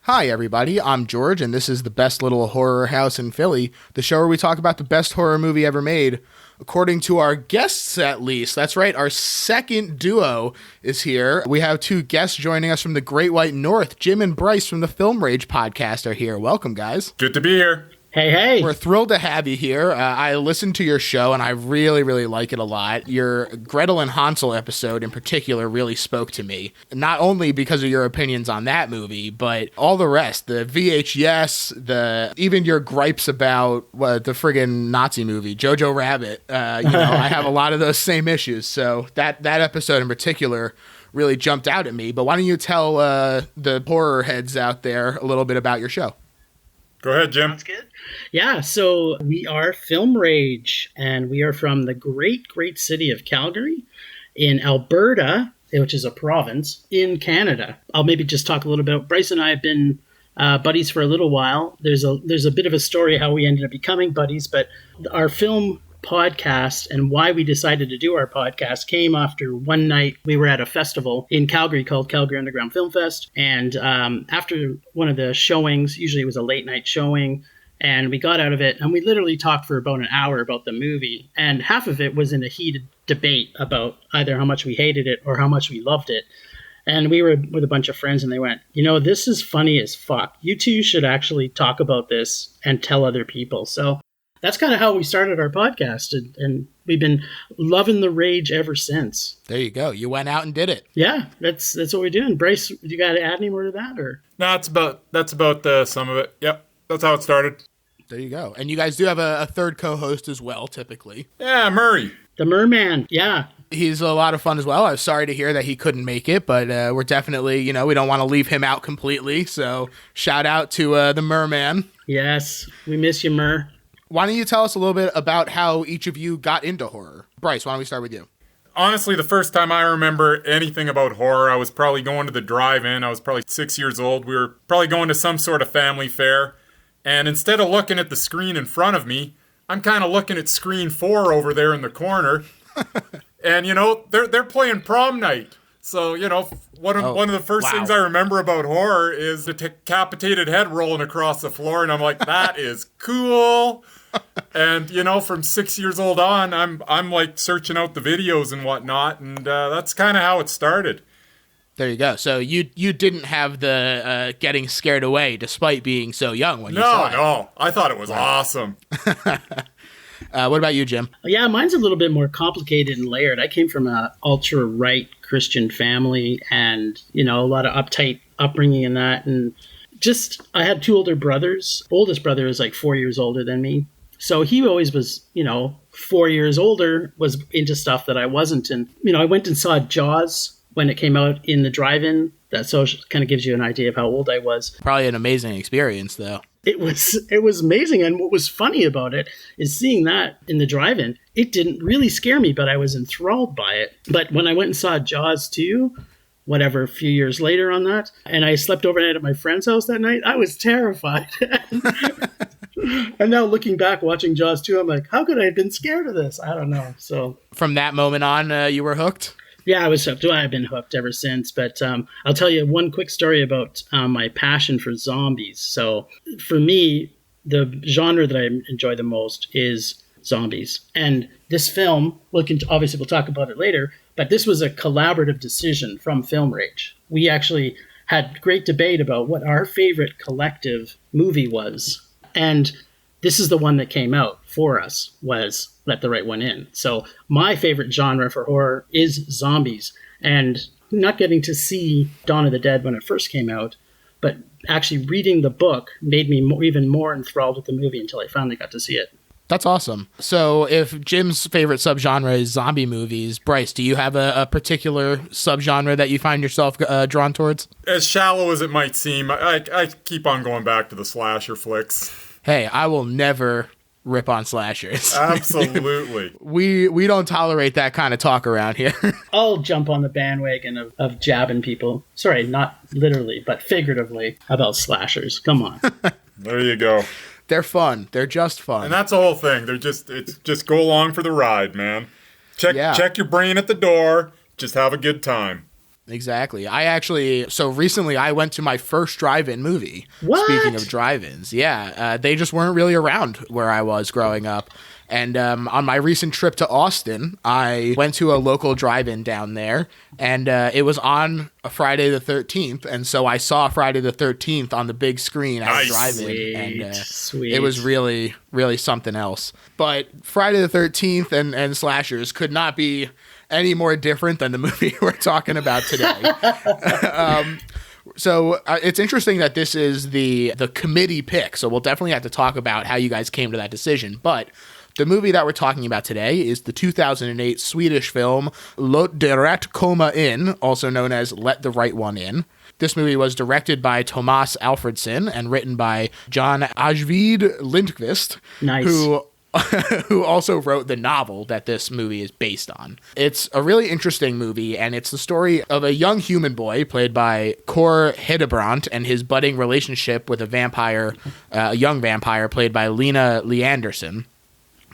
Hi, everybody. I'm George, and this is the best little horror house in Philly, the show where we talk about the best horror movie ever made, according to our guests, at least. That's right, our second duo is here. We have two guests joining us from the Great White North. Jim and Bryce from the Film Rage podcast are here. Welcome, guys. Good to be here. Hey. We're thrilled to have you here. I listened to your show, and I really, really like it a lot. Your Gretel and Hansel episode in particular really spoke to me, not only because of your opinions on that movie, but all the rest, the VHS, even your gripes about the friggin' Nazi movie, Jojo Rabbit. I have a lot of those same issues, so that episode in particular really jumped out at me. But why don't you tell the horror heads out there a little bit about your show? Go ahead, Jim. Sounds good. Yeah, so we are Film Rage, and we are from the great city of Calgary in Alberta, which is a province in Canada. I'll maybe just talk a little bit. Bryce and I have been buddies for a little while. There's a bit of a story how we ended up becoming buddies, but our film podcast and why we decided to do our podcast came after one night we were at a festival in Calgary called Calgary Underground Film Fest, and after one of the showings, usually it was a late night showing, and we got out of it and we literally talked for about an hour about the movie, and half of it was in a heated debate about either how much we hated it or how much we loved it. And we were with a bunch of friends and they went, this is funny as fuck. You two should actually talk about this and tell other people. So that's kind of how we started our podcast, and we've been loving the rage ever since. There you go. You went out and did it. Yeah, that's what we're doing. Bryce, you got to add any more to that, or? No, that's about some of it. Yep, that's how it started. There you go. And you guys do have a third co-host as well, typically. Yeah, Murray. The Merman, yeah. He's a lot of fun as well. I was sorry to hear that he couldn't make it, but we're definitely, we don't want to leave him out completely. So shout out to the Merman. Yes, we miss you, Mer. Why don't you tell us a little bit about how each of you got into horror? Bryce, why don't we start with you? Honestly, the first time I remember anything about horror, I was probably going to the drive-in. I was probably 6 years old. We were probably going to some sort of family fair. And instead of looking at the screen in front of me, I'm kind of looking at screen 4 over there in the corner. And, they're playing Prom Night. So, one of the first things I remember about horror is the decapitated head rolling across the floor. And I'm like, that is cool. And, from 6 years old on, I'm like searching out the videos and whatnot. And that's kind of how it started. There you go. So you didn't have the getting scared away despite being so young when you saw it. No. I thought it was awesome. What about you, Jim? Yeah, mine's a little bit more complicated and layered. I came from an ultra-right Christian family and, a lot of uptight upbringing in that. And I had two older brothers. Oldest brother is like 4 years older than me. So he always was, 4 years older, was into stuff that I wasn't. And, I went and saw Jaws when it came out in the drive-in. That kind of gives you an idea of how old I was. Probably an amazing experience, though. It was amazing. And what was funny about it is seeing that in the drive-in, it didn't really scare me, but I was enthralled by it. But when I went and saw Jaws 2, a few years later on that, and I slept overnight at my friend's house that night, I was terrified. And now looking back, watching Jaws 2, I'm like, how could I have been scared of this? I don't know. So from that moment on, you were hooked? Yeah, I was hooked. I've been hooked ever since. But I'll tell you one quick story about my passion for zombies. So for me, the genre that I enjoy the most is zombies. And this film, obviously we'll talk about it later, but this was a collaborative decision from Film Rage. We actually had great debate about what our favorite collective movie was. And this is the one that came out for us, was Let the Right One In. So my favorite genre for horror is zombies. And not getting to see Dawn of the Dead when it first came out, but actually reading the book made me even more enthralled with the movie until I finally got to see it. That's awesome. So if Jim's favorite subgenre is zombie movies, Bryce, do you have a particular subgenre that you find yourself drawn towards? As shallow as it might seem, I keep on going back to the slasher flicks. Hey, I will never rip on slashers. Absolutely. We don't tolerate that kind of talk around here. I'll jump on the bandwagon of jabbing people. Sorry, not literally, but figuratively about slashers. Come on. There you go. They're fun. They're just fun. And that's the whole thing. It's just go along for the ride, man. Check your brain at the door. Just have a good time. Exactly. So recently I went to my first drive-in movie. What? Speaking of drive-ins, yeah. They just weren't really around where I was growing up. And on my recent trip to Austin, I went to a local drive-in down there, and it was on a Friday the 13th. And so I saw Friday the 13th on the big screen at a drive-in. And Sweet. It was really, really something else. But Friday the 13th and slashers could not be any more different than the movie we're talking about today. So it's interesting that this is the committee pick. So we'll definitely have to talk about how you guys came to that decision. But the movie that we're talking about today is the 2008 Swedish film Låt det rätt komma in, also known as Let the Right One In. This movie was directed by Thomas Alfredson and written by John Ajvide Lindqvist, Nice. who also wrote the novel that this movie is based on. It's a really interesting movie, and it's the story of a young human boy played by Cor Hedebrandt and his budding relationship with a young vampire played by Lena Leanderson.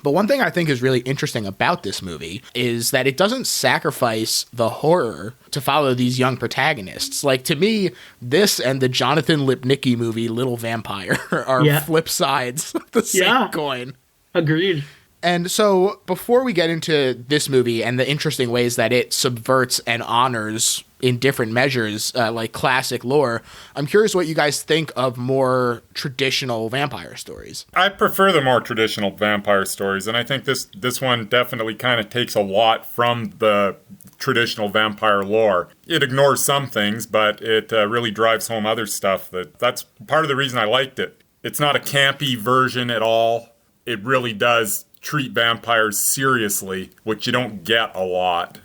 But one thing I think is really interesting about this movie is that it doesn't sacrifice the horror to follow these young protagonists. Like, to me, this and the Jonathan Lipnicki movie Little Vampire are flip sides of the same coin. Agreed. And so before we get into this movie and the interesting ways that it subverts and honors in different measures, like classic lore, I'm curious what you guys think of more traditional vampire stories. I prefer the more traditional vampire stories, and I think this one definitely kind of takes a lot from the traditional vampire lore. It ignores some things, but it really drives home other stuff. That's part of the reason I liked it. It's not a campy version at all. It really does treat vampires seriously, which you don't get a lot.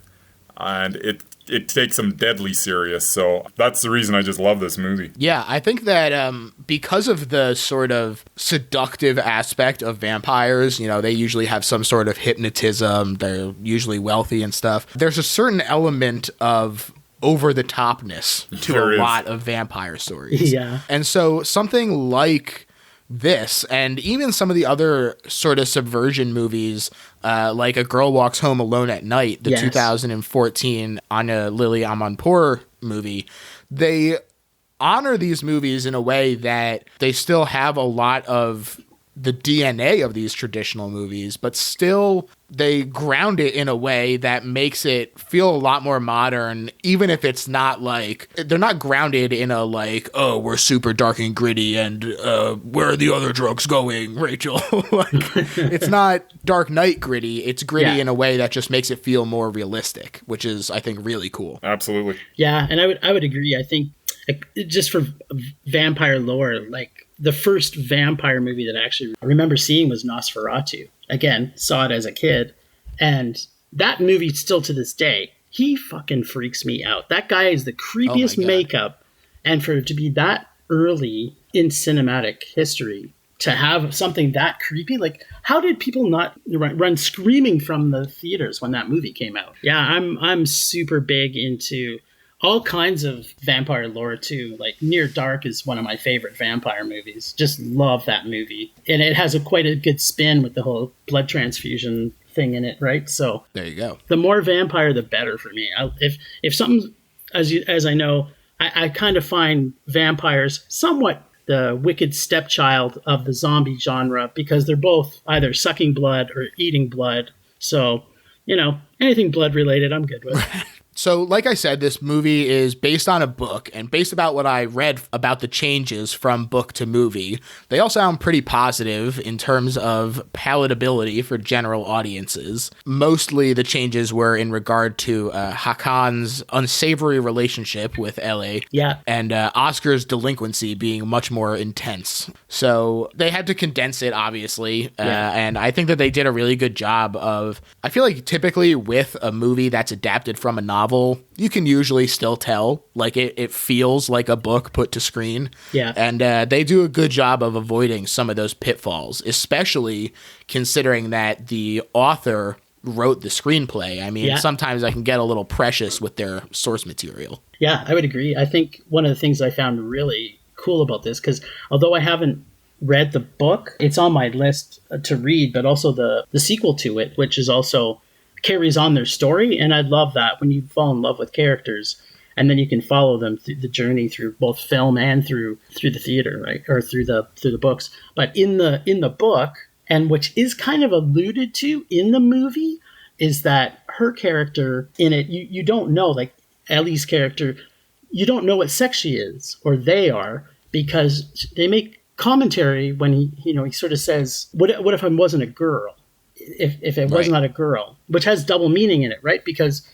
And it takes them deadly serious. So that's the reason I just love this movie. Yeah, I think that because of the sort of seductive aspect of vampires, they usually have some sort of hypnotism. They're usually wealthy and stuff. There's a certain element of over-the-topness to a lot of vampire stories. Yeah. And so something like this, and even some of the other sort of subversion movies, like A Girl Walks Home Alone at Night, the 2014 Anna Lily Amanpour movie, they honor these movies in a way that they still have a lot of the DNA of these traditional movies, but still they ground it in a way that makes it feel a lot more modern, even if it's not like, they're not grounded in a like, oh, we're super dark and gritty and where are the other drugs going, Rachel? Like, it's not Dark Knight gritty, it's gritty in a way that just makes it feel more realistic, which is, I think, really cool. Absolutely. Yeah, and I would agree. I think just for vampire lore, like, the first vampire movie that I actually remember seeing was Nosferatu. Again, saw it as a kid. And that movie, still to this day, he fucking freaks me out. That guy is the creepiest makeup. And for it to be that early in cinematic history, to have something that creepy, like, how did people not run screaming from the theaters when that movie came out? Yeah, I'm super big into all kinds of vampire lore too. Like Near Dark is one of my favorite vampire movies. Just love that movie. And it has quite a good spin with the whole blood transfusion thing in it, right? So there you go. The more vampire, the better for me. If something, as I know, I kind of find vampires somewhat the wicked stepchild of the zombie genre, because they're both either sucking blood or eating blood. So, anything blood related, I'm good with. So, like I said, this movie is based on a book, and based about what I read about the changes from book to movie, they all sound pretty positive in terms of palatability for general audiences. Mostly the changes were in regard to Hakan's unsavory relationship with Ellie, and Oscar's delinquency being much more intense. So they had to condense it, obviously, and I think that they did a really good job of, I feel like typically with a movie that's adapted from a novel, you can usually still tell, like, it feels like a book put to screen. Yeah. And they do a good job of avoiding some of those pitfalls, especially considering that the author wrote the screenplay. I mean, sometimes I can get a little precious with their source material. Yeah, I would agree. I think one of the things I found really cool about this, because although I haven't read the book, it's on my list to read, but also the sequel to it, which is also carries on their story. And I love that when you fall in love with characters and then you can follow them through the journey through both film and through the theater, right, or through the books. But in the book, and which is kind of alluded to in the movie, is that her character in it, you don't know, like Ellie's character, you don't know what sex she is or they are, because they make commentary when he sort of says, what if I wasn't a girl? If it was not a girl, which has double meaning in it, right? Because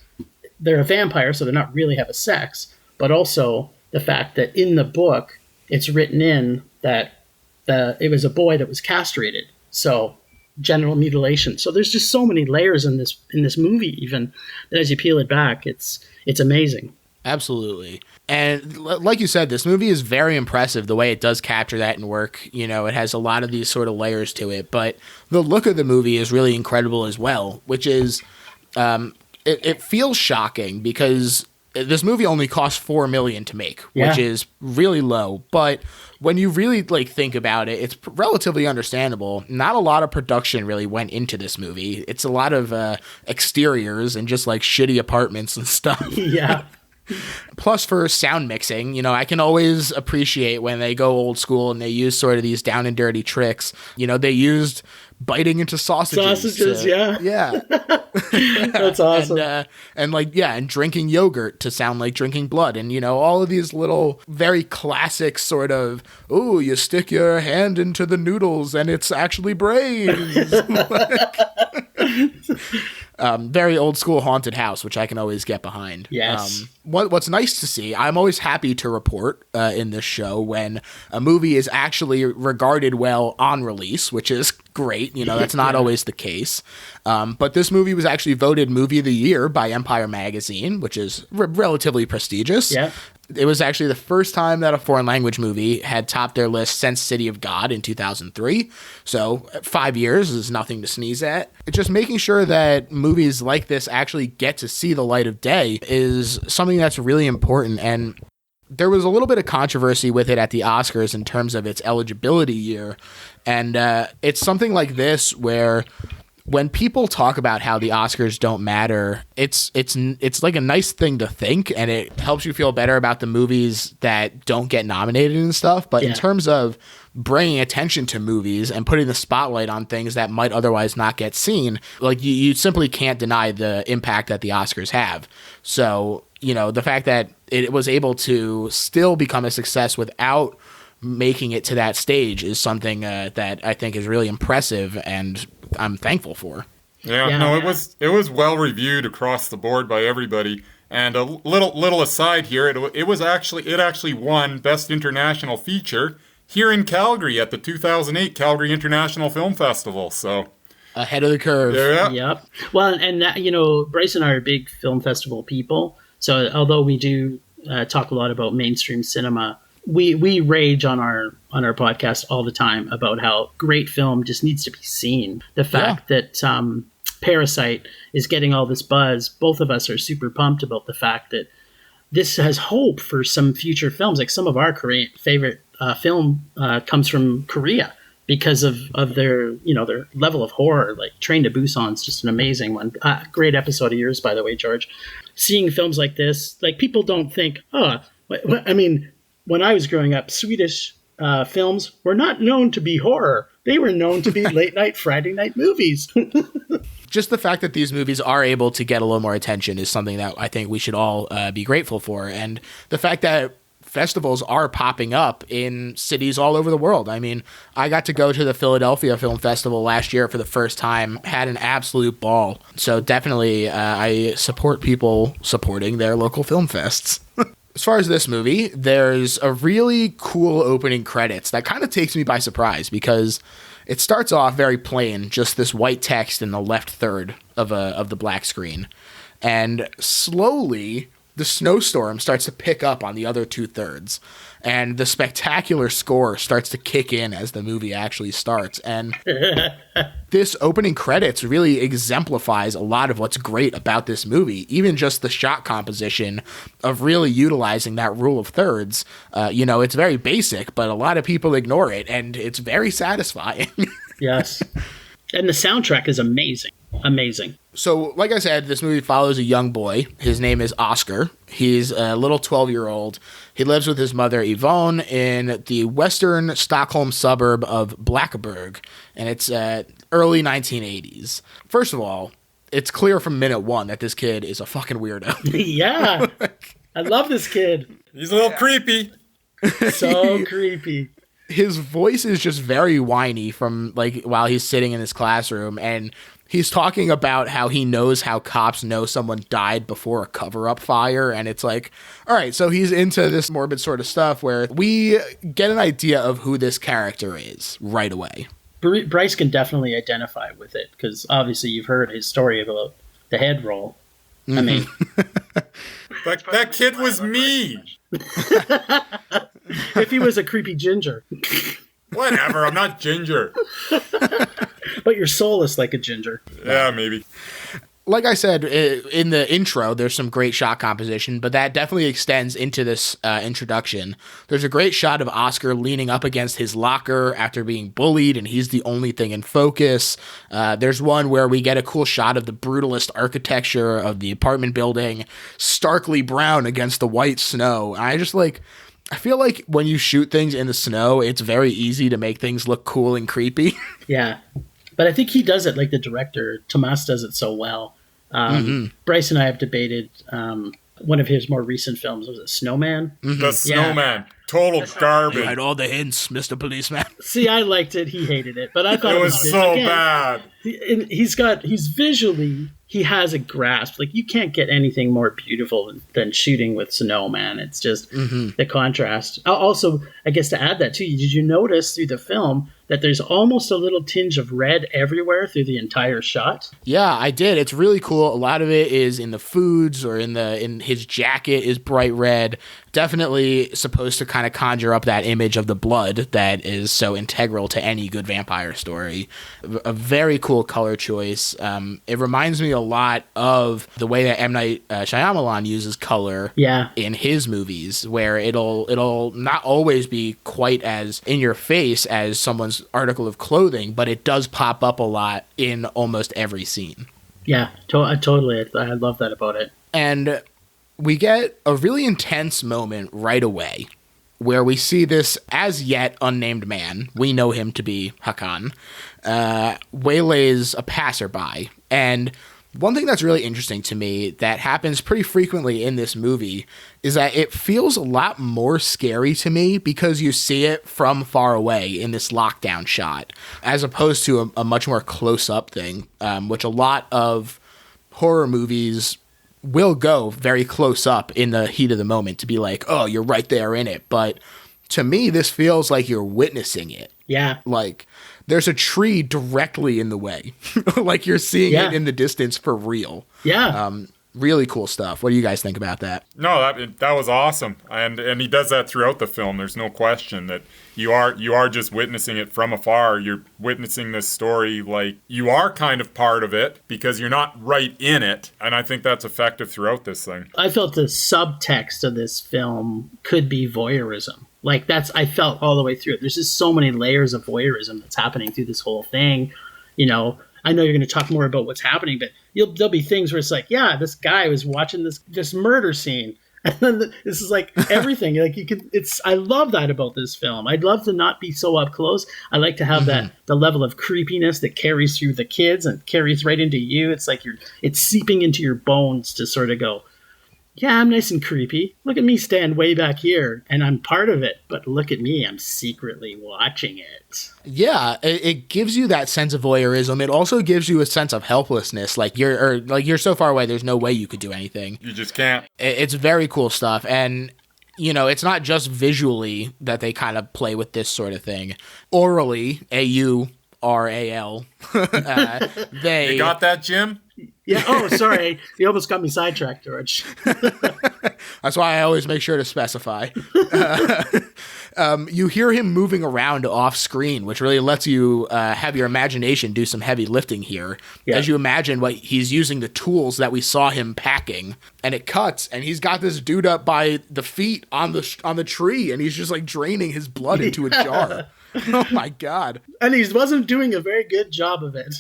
they're a vampire, so they're not really have a sex, but also the fact that in the book it's written in that it was a boy that was castrated, so genital mutilation. So there's just so many layers in this movie, even that as you peel it back, it's amazing. Absolutely. And like you said, this movie is very impressive the way it does capture that in work. You know, it has a lot of these sort of layers to it, but the look of the movie is really incredible as well, which is, it feels shocking because this movie only cost $4 million to make, which is really low. But when you really think about it, it's relatively understandable. Not a lot of production really went into this movie. It's a lot of exteriors and just shitty apartments and stuff. Yeah. Plus, for sound mixing, I can always appreciate when they go old school and they use sort of these down and dirty tricks. They used biting into sausages. Yeah. That's awesome. And drinking yogurt to sound like drinking blood. And, all of these little very classic sort of, oh, you stick your hand into the noodles and it's actually brains. Very old school haunted house, which I can always get behind. Yes. What's nice to see, I'm always happy to report in this show when a movie is actually regarded well on release, which is great. That's not always the case. But this movie was actually voted Movie of the Year by Empire Magazine, which is relatively prestigious. Yeah. It was actually the first time that a foreign language movie had topped their list since City of God in 2003. So 5 years is nothing to sneeze at. Just making sure that movies like this actually get to see the light of day is something that's really important. And there was a little bit of controversy with it at the Oscars in terms of its eligibility year. And it's something like this where when people talk about how the Oscars don't matter, it's like a nice thing to think, and it helps you feel better about the movies that don't get nominated and stuff. But in terms of bringing attention to movies and putting the spotlight on things that might otherwise not get seen, you simply can't deny the impact that the Oscars have. So, the fact that it was able to still become a success without making it to that stage is something that I think is really impressive, and I'm thankful for. It was well reviewed across the board by everybody. And a little aside here, it actually won Best International Feature here in Calgary at the 2008 Calgary International Film Festival. So ahead of the curve. Yeah. Yep. Well, and that, Bryce and I are big film festival people. So although we do talk a lot about mainstream cinema, we rage on our podcast all the time about how great film just needs to be seen. The fact that Parasite is getting all this buzz, both of us are super pumped about the fact that this has hope for some future films. Like some of our favorite film comes from Korea because of their their level of horror. Like Train to Busan's just an amazing one. Great episode of yours, by the way, George. Seeing films like this, people don't think, when I was growing up, Swedish films were not known to be horror. They were known to be late night Friday night movies. Just the fact that these movies are able to get a little more attention is something that I think we should all be grateful for. And the fact that festivals are popping up in cities all over the world. I mean, I got to go to the Philadelphia Film Festival last year for the first time, had an absolute ball. So definitely I support people supporting their local film fests. As far as this movie, there's a really cool opening credits that kind of takes me by surprise because it starts off very plain, just this white text in the left third of the black screen. And slowly, the snowstorm starts to pick up on the other 2/3. And the spectacular score starts to kick in as the movie actually starts. And this opening credits really exemplifies a lot of what's great about this movie. Even just the shot composition of really utilizing that rule of thirds. It's very basic, but a lot of people ignore it, and it's very satisfying. Yes. And the soundtrack is amazing. amazing. So, like I said, this movie follows a young boy. His name is Oscar. He's a little 12-year-old. He lives with his mother, Yvonne, in the western Stockholm suburb of Blackeberg, and it's early 1980s. First of all, it's clear from minute one that this kid is a fucking weirdo. Yeah. I love this kid. He's a little creepy. So creepy. His voice is just very whiny from, like, while he's sitting in his classroom, and he's talking about how he knows how cops know someone died before a cover-up fire, and it's like, all right, so he's into this morbid sort of stuff where we get an idea of who this character is right away. Bryce can definitely identify with it, because obviously you've heard his story about the head roll. Mm-hmm. I mean... that kid was me! If he was a creepy ginger. Whatever, I'm not ginger. But you're soulless like a ginger. Yeah, maybe. Like I said, in the intro, there's some great shot composition, but that definitely extends into this introduction. There's a great shot of Oscar leaning up against his locker after being bullied, and he's the only thing in focus. There's one where we get a cool shot of the brutalist architecture of the apartment building, starkly brown against the white snow. And I feel like when you shoot things in the snow, it's very easy to make things look cool and creepy. Yeah. But I think he does it like the director. Tomas does it so well. Bryce and I have debated one of his more recent films. Was it Snowman? Mm-hmm. The Snowman. Yeah. Total garbage. Hide all the hints, Mr. Policeman. See, I liked it. He hated it. But I thought it was so bad. He's visually, he has a grasp. Like, you can't get anything more beautiful than shooting with snow, man. It's just the contrast. Also, I guess to add that too, did you notice through the film that there's almost a little tinge of red everywhere through the entire shot? Yeah, I did. It's really cool. A lot of it is in the foods or in his jacket is bright red. Definitely supposed to kind of conjure up that image of the blood that is so integral to any good vampire story. A very cool color choice. It reminds me a lot of the way that M. Night Shyamalan uses color in his movies, where it'll not always be quite as in your face as someone's article of clothing, but it does pop up a lot in almost every scene. Yeah, totally. I love that about it. And we get a really intense moment right away where we see this as yet unnamed man, we know him to be Hakan, waylays a passerby. And one thing that's really interesting to me that happens pretty frequently in this movie is that it feels a lot more scary to me because you see it from far away in this lockdown shot, as opposed to a much more close-up thing, which a lot of horror movies will go very close up in the heat of the moment to be like, oh, you're right there in it. But to me, this feels like you're witnessing it. Yeah. Like, there's a tree directly in the way. Like, you're seeing it in the distance for real. Yeah. Really cool stuff. What do you guys think about that? No, that was awesome. And he does that throughout the film. There's no question that you are just witnessing it from afar. You're witnessing this story like you are kind of part of it because you're not right in it. And I think that's effective throughout this thing. I felt the subtext of this film could be voyeurism. Like, I felt all the way through it. There's just so many layers of voyeurism that's happening through this whole thing. You know, I know you're going to talk more about what's happening, but there'll be things where it's like, yeah, this guy was watching this murder scene. And then this is like everything. Like, I love that about this film. I'd love to not be so up close. I like to have the level of creepiness that carries through the kids and carries right into you. It's like it's seeping into your bones to sort of go, yeah, I'm nice and creepy. Look at me stand way back here, and I'm part of it. But look at me, I'm secretly watching it. Yeah, it gives you that sense of voyeurism. It also gives you a sense of helplessness. Like you're so far away, there's no way you could do anything. You just can't. It's very cool stuff, and you know, it's not just visually that they kind of play with this sort of thing. Orally, AURAL. They You got that, Jim? Yeah. Oh, sorry. You almost got me sidetracked, George. That's why I always make sure to specify. You hear him moving around off screen, which really lets you have your imagination do some heavy lifting here. Yeah. As you imagine what he's using the tools that we saw him packing, and it cuts, and he's got this dude up by the feet on the tree, and he's just like draining his blood into a jar. Oh my God. And he wasn't doing a very good job of it.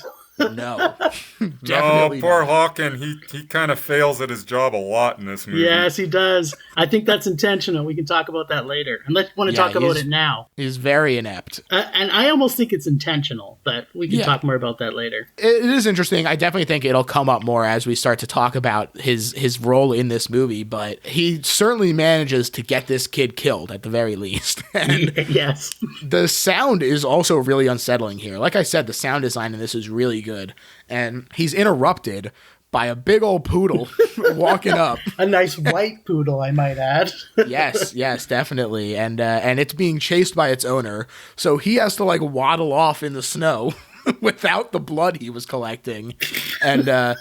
No. No, Definitely poor not. Hakan, he kind of fails at his job a lot in this movie. Yes, he does. I think that's intentional. We can talk about that later. Unless you want to talk about it now. He's very inept. And I almost think it's intentional, but we can Yeah. talk more about that later. It is interesting. I definitely think it'll come up more as we start to talk about his role in this movie, but he certainly manages to get this kid killed at the very least. And Yes. the sound is also really unsettling here. Like I said, the sound design in this is really good. And he's interrupted by a big old poodle walking up. A nice white poodle, I might add. Yes, definitely. And it's being chased by its owner. So he has to like waddle off in the snow without the blood he was collecting. And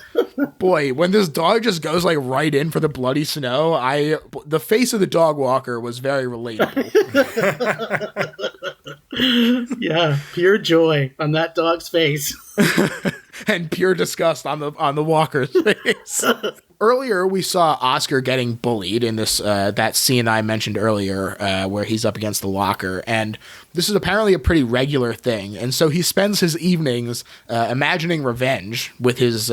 boy, when this dog just goes like right in for the bloody snow, the face of the dog walker was very relatable. Yeah, pure joy on that dog's face. And pure disgust on the walker's face. Earlier, we saw Oscar getting bullied in this that scene I mentioned earlier, where he's up against the locker, and this is apparently a pretty regular thing. And so he spends his evenings imagining revenge with his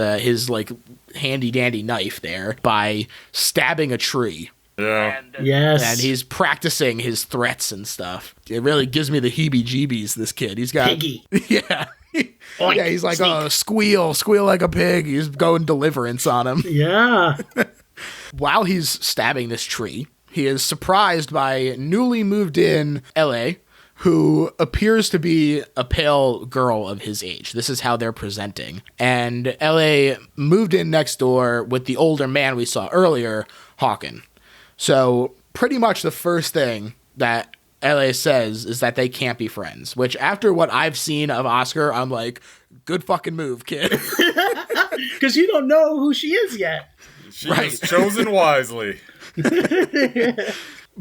like handy dandy knife there by stabbing a tree. Yeah. Yes. And he's practicing his threats and stuff. It really gives me the heebie-jeebies, this kid. He's got... Piggy. Yeah. Oink, Yeah, he's like, sneak. oh, squeal like a pig. He's going deliverance on him. Yeah. While he's stabbing this tree, he is surprised by newly moved in L.A., who appears to be a pale girl of his age. This is how they're presenting. And L.A. moved in next door with the older man we saw earlier, Hakan. So pretty much the first thing that LA says is that they can't be friends, which after what I've seen of Oscar, I'm like, good fucking move, kid. Because you don't know who she is yet. She was chosen wisely.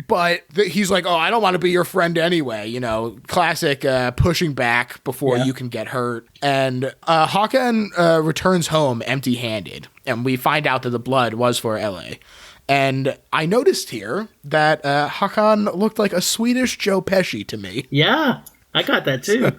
But he's like, oh, I don't want to be your friend anyway. You know, classic pushing back before you can get hurt. And Hakan returns home empty-handed, and we find out that the blood was for LA. And I noticed here that Hakan looked like a Swedish Joe Pesci to me. Yeah, I got that too.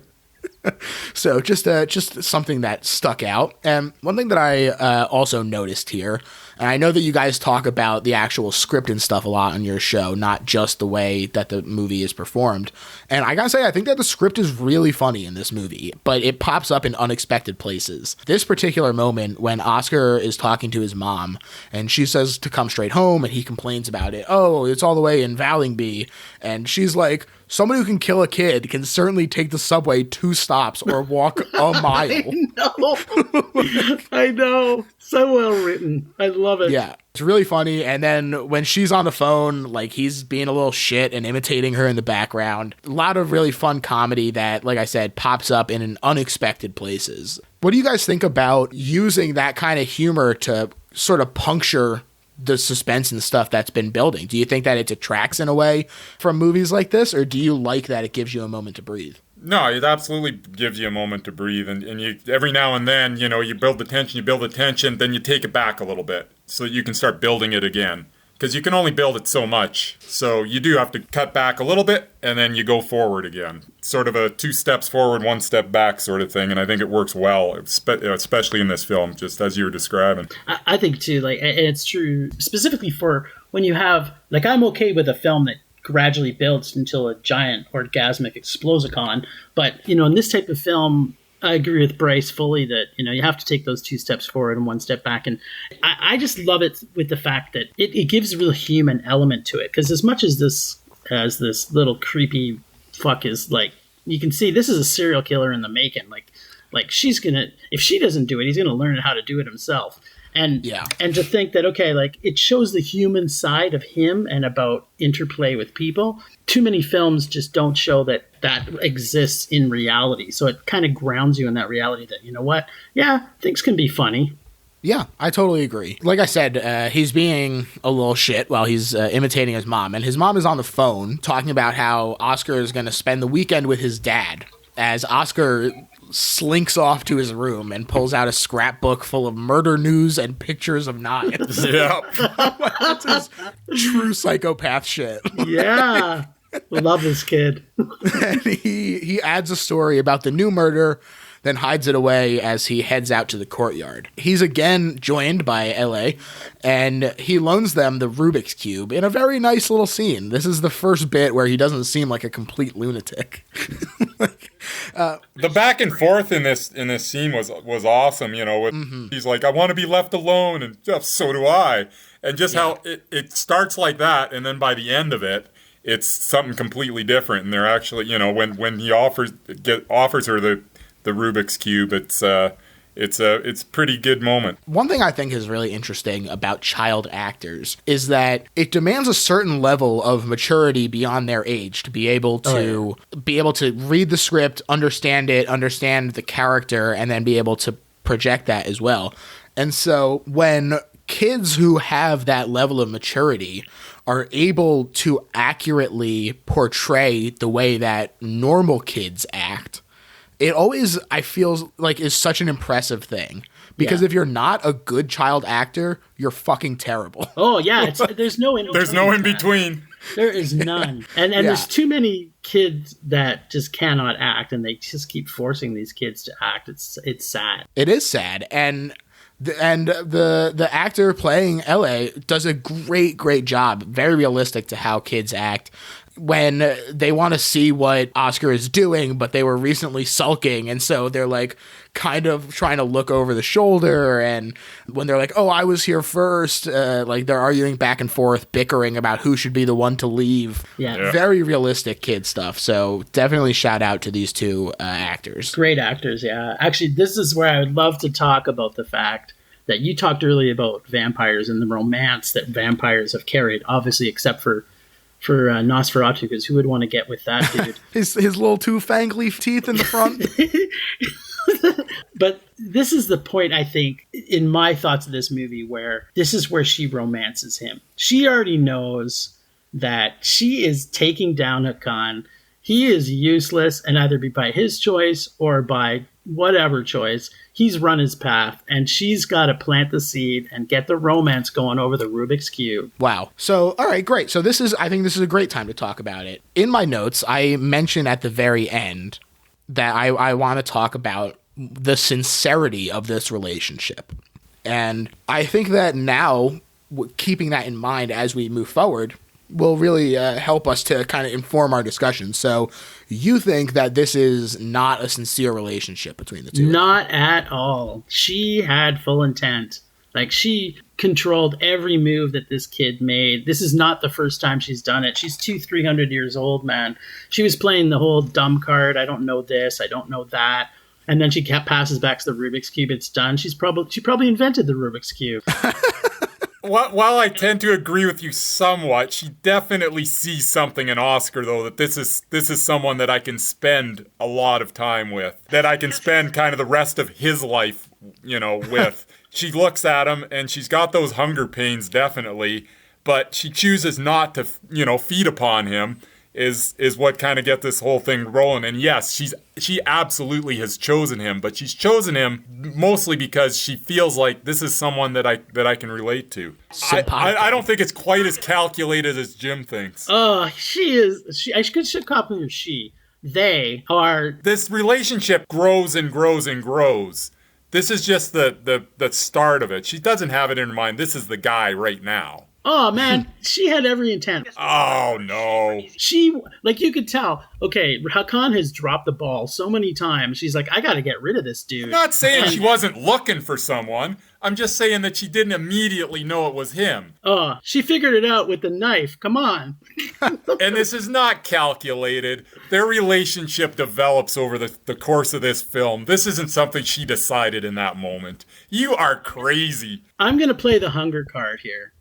So just something that stuck out. And one thing that I also noticed here, and I know that you guys talk about the actual script and stuff a lot on your show, not just the way that the movie is performed. And I gotta say, I think that the script is really funny in this movie, but it pops up in unexpected places. This particular moment when Oscar is talking to his mom, and she says to come straight home, and he complains about it. Oh, it's all the way in Vallingby. And she's like, someone who can kill a kid can certainly take the subway 2 stops or walk a mile. I know. So well written. I love it. Yeah, it's really funny. And then when she's on the phone, like he's being a little shit and imitating her in the background. A lot of really fun comedy that, like I said, pops up in an unexpected places. What do you guys think about using that kind of humor to sort of puncture the suspense and stuff that's been building? Do you think that it detracts in a way from movies like this, or do you like that it gives you a moment to breathe? No, it absolutely gives you a moment to breathe, and you every now and then, you build the tension, then you take it back a little bit so you can start building it again. Because you can only build it so much, so you do have to cut back a little bit, and then you go forward again. Sort of a 2 steps forward, 1 step back sort of thing, and I think it works well, especially in this film, just as you were describing. I think too, like, and it's true specifically for when you have, like, I'm okay with a film that gradually builds until a giant orgasmic explosicon, but in this type of film, I agree with Bryce fully that you have to take those 2 steps forward and 1 step back, and I just love it with the fact that it gives a real human element to it, because as much as this little creepy fuck is, like, you can see this is a serial killer in the making, like she's gonna, if she doesn't do it, he's gonna learn how to do it himself. And to think that, okay, like, it shows the human side of him and about interplay with people. Too many films just don't show that exists in reality. So it kind of grounds you in that reality that, you know what? Yeah, things can be funny. Yeah, I totally agree. Like I said, he's being a little shit while he's imitating his mom. And his mom is on the phone talking about how Oscar is going to spend the weekend with his dad, as Oscar slinks off to his room and pulls out a scrapbook full of murder news and pictures of knives. Yeah. That's his true psychopath shit. Yeah. Love this kid. And he adds a story about the new murder then hides it away as he heads out to the courtyard. He's again joined by LA, and he loans them the Rubik's Cube in a very nice little scene. This is the first bit where he doesn't seem like a complete lunatic. The back and forth in this scene was awesome. With he's like, I want to be left alone, and so do I. And just how it starts like that, and then by the end of it, it's something completely different. And they're actually, when he offers her the Rubik's Cube, it's a pretty good moment. One thing I think is really interesting about child actors is that it demands a certain level of maturity beyond their age to be able to read the script, understand it, understand the character, and then be able to project that as well. And so when kids who have that level of maturity are able to accurately portray the way that normal kids act, it always, I feel like, is such an impressive thing. Because if you're not a good child actor, you're fucking terrible. Oh, yeah. There's no in between. There's no in between. There is none. And there's too many kids that just cannot act, and they just keep forcing these kids to act. It's sad. It is sad. And the actor playing LA does a great job, very realistic to how kids act when they want to see what Oscar is doing, but they were recently sulking, and so they're like kind of trying to look over the shoulder, and when they're like, oh, I was here first, like they're arguing back and forth, bickering about who should be the one to leave. Yeah. Very realistic kid stuff. So definitely shout out to these two actors. Great actors, yeah. Actually, this is where I would love to talk about the fact that you talked earlier about vampires and the romance that vampires have carried, obviously, except for Nosferatu, because who would want to get with that dude? his little two fangly teeth in the front. But this is the point, I think, in my thoughts of this movie, where this is where she romances him. She already knows that she is taking down Hakan. He is useless, and either be by his choice or by whatever choice, he's run his path, and she's got to plant the seed and get the romance going over the Rubik's Cube. Wow. So, all right, great. So I think this is a great time to talk about it. In my notes, I mentioned at the very end that I want to talk about the sincerity of this relationship. And I think that now, keeping that in mind as we move forward, will really help us to kind of inform our discussion. So you think that this is not a sincere relationship between the two? Not at all. She had full intent. Like, she controlled every move that this kid made. This is not the first time she's done it. She's 300 years old, man. She was playing the whole dumb card. I don't know this. I don't know that. And then she passes back to the Rubik's Cube. It's done. She probably invented the Rubik's Cube. While I tend to agree with you somewhat, she definitely sees something in Oscar, though, that this is someone that I can spend a lot of time with, that I can spend kind of the rest of his life, with. She looks at him, and she's got those hunger pains, definitely, but she chooses not to, feed upon him, is what kind of get this whole thing rolling. And yes, she absolutely has chosen him, but she's chosen him mostly because she feels like this is someone that I can relate to. I don't think it's quite as calculated as Jim thinks. Oh, she is. I should copy her. They are. This relationship grows and grows and grows. This is just the start of it. She doesn't have it in her mind. This is the guy right now. Oh, man, she had every intent. Oh, no. You could tell, okay, Hakan has dropped the ball so many times. She's like, I got to get rid of this dude. I'm not saying she wasn't looking for someone. I'm just saying that she didn't immediately know it was him. Oh, she figured it out with the knife. Come on. And this is not calculated. Their relationship develops over the course of this film. This isn't something she decided in that moment. You are crazy. I'm going to play the hunger card here.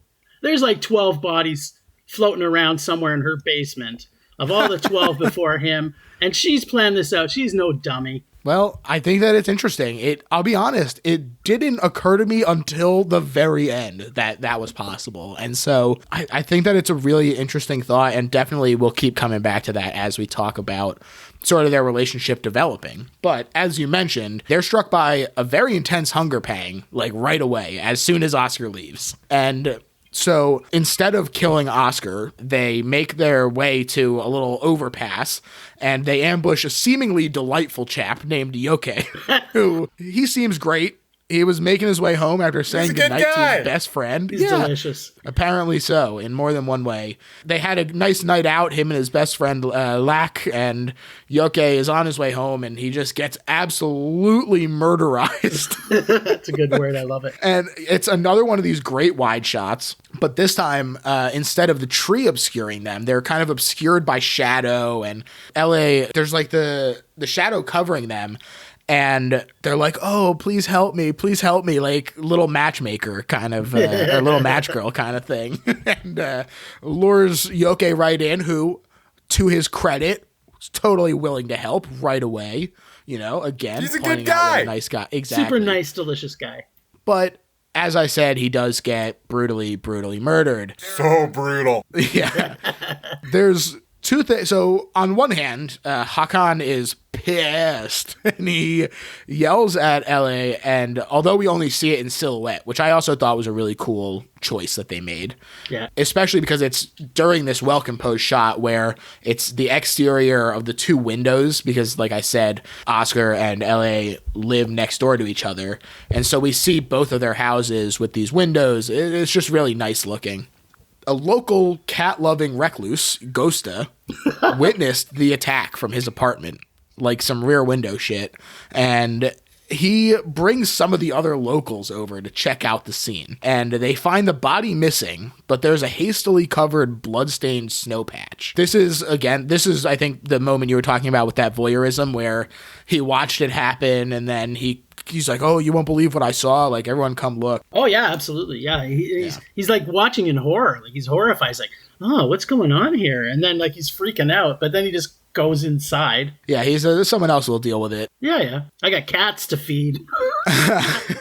There's like 12 bodies floating around somewhere in her basement of all the 12 before him, and she's planned this out. She's no dummy. Well, I think that it's interesting. I'll be honest, it didn't occur to me until the very end that was possible. And so I think that it's a really interesting thought, and definitely we'll keep coming back to that as we talk about sort of their relationship developing. But as you mentioned, they're struck by a very intense hunger pang, like right away, as soon as Oscar leaves. And So instead of killing Oscar, they make their way to a little overpass and they ambush a seemingly delightful chap named Yoke, who he seems great. He was making his way home after saying goodnight to his best friend. He's delicious. Apparently so, in more than one way. They had a nice night out, him and his best friend, Lack, and Yoke is on his way home, and he just gets absolutely murderized. That's a good word. I love it. And it's another one of these great wide shots, but this time, instead of the tree obscuring them, they're kind of obscured by shadow, and LA, there's like the shadow covering them. And they're like, oh, please help me, like little matchmaker kind of, or little match girl kind of thing. And lures Yoke right in, who, to his credit, was totally willing to help right away. You know, again, he's a good guy. A nice guy. Exactly. Super nice, delicious guy. But as I said, he does get brutally murdered. So brutal. Yeah. There's two things. So on one hand, Hakan is pissed and he yells at LA, and although we only see it in silhouette, which I also thought was a really cool choice that they made. Yeah. Especially because it's during this well-composed shot where it's the exterior of the two windows, because like I said, Oscar and LA live next door to each other. And so we see both of their houses with these windows. It's just really nice looking. A local cat-loving recluse, Ghosta, witnessed the attack from his apartment, like some rear window shit, and he brings some of the other locals over to check out the scene. And they find the body missing, but there's a hastily covered bloodstained snow patch. This is, I think, the moment you were talking about with that voyeurism, where he watched it happen, and then he's like, oh, you won't believe what I saw. Like, everyone come look. Oh, yeah, absolutely. Yeah. He's like watching in horror. Like, he's horrified. He's like, oh, what's going on here? And then, like, he's freaking out. But then he just goes inside. Yeah, someone else will deal with it. Yeah. I got cats to feed.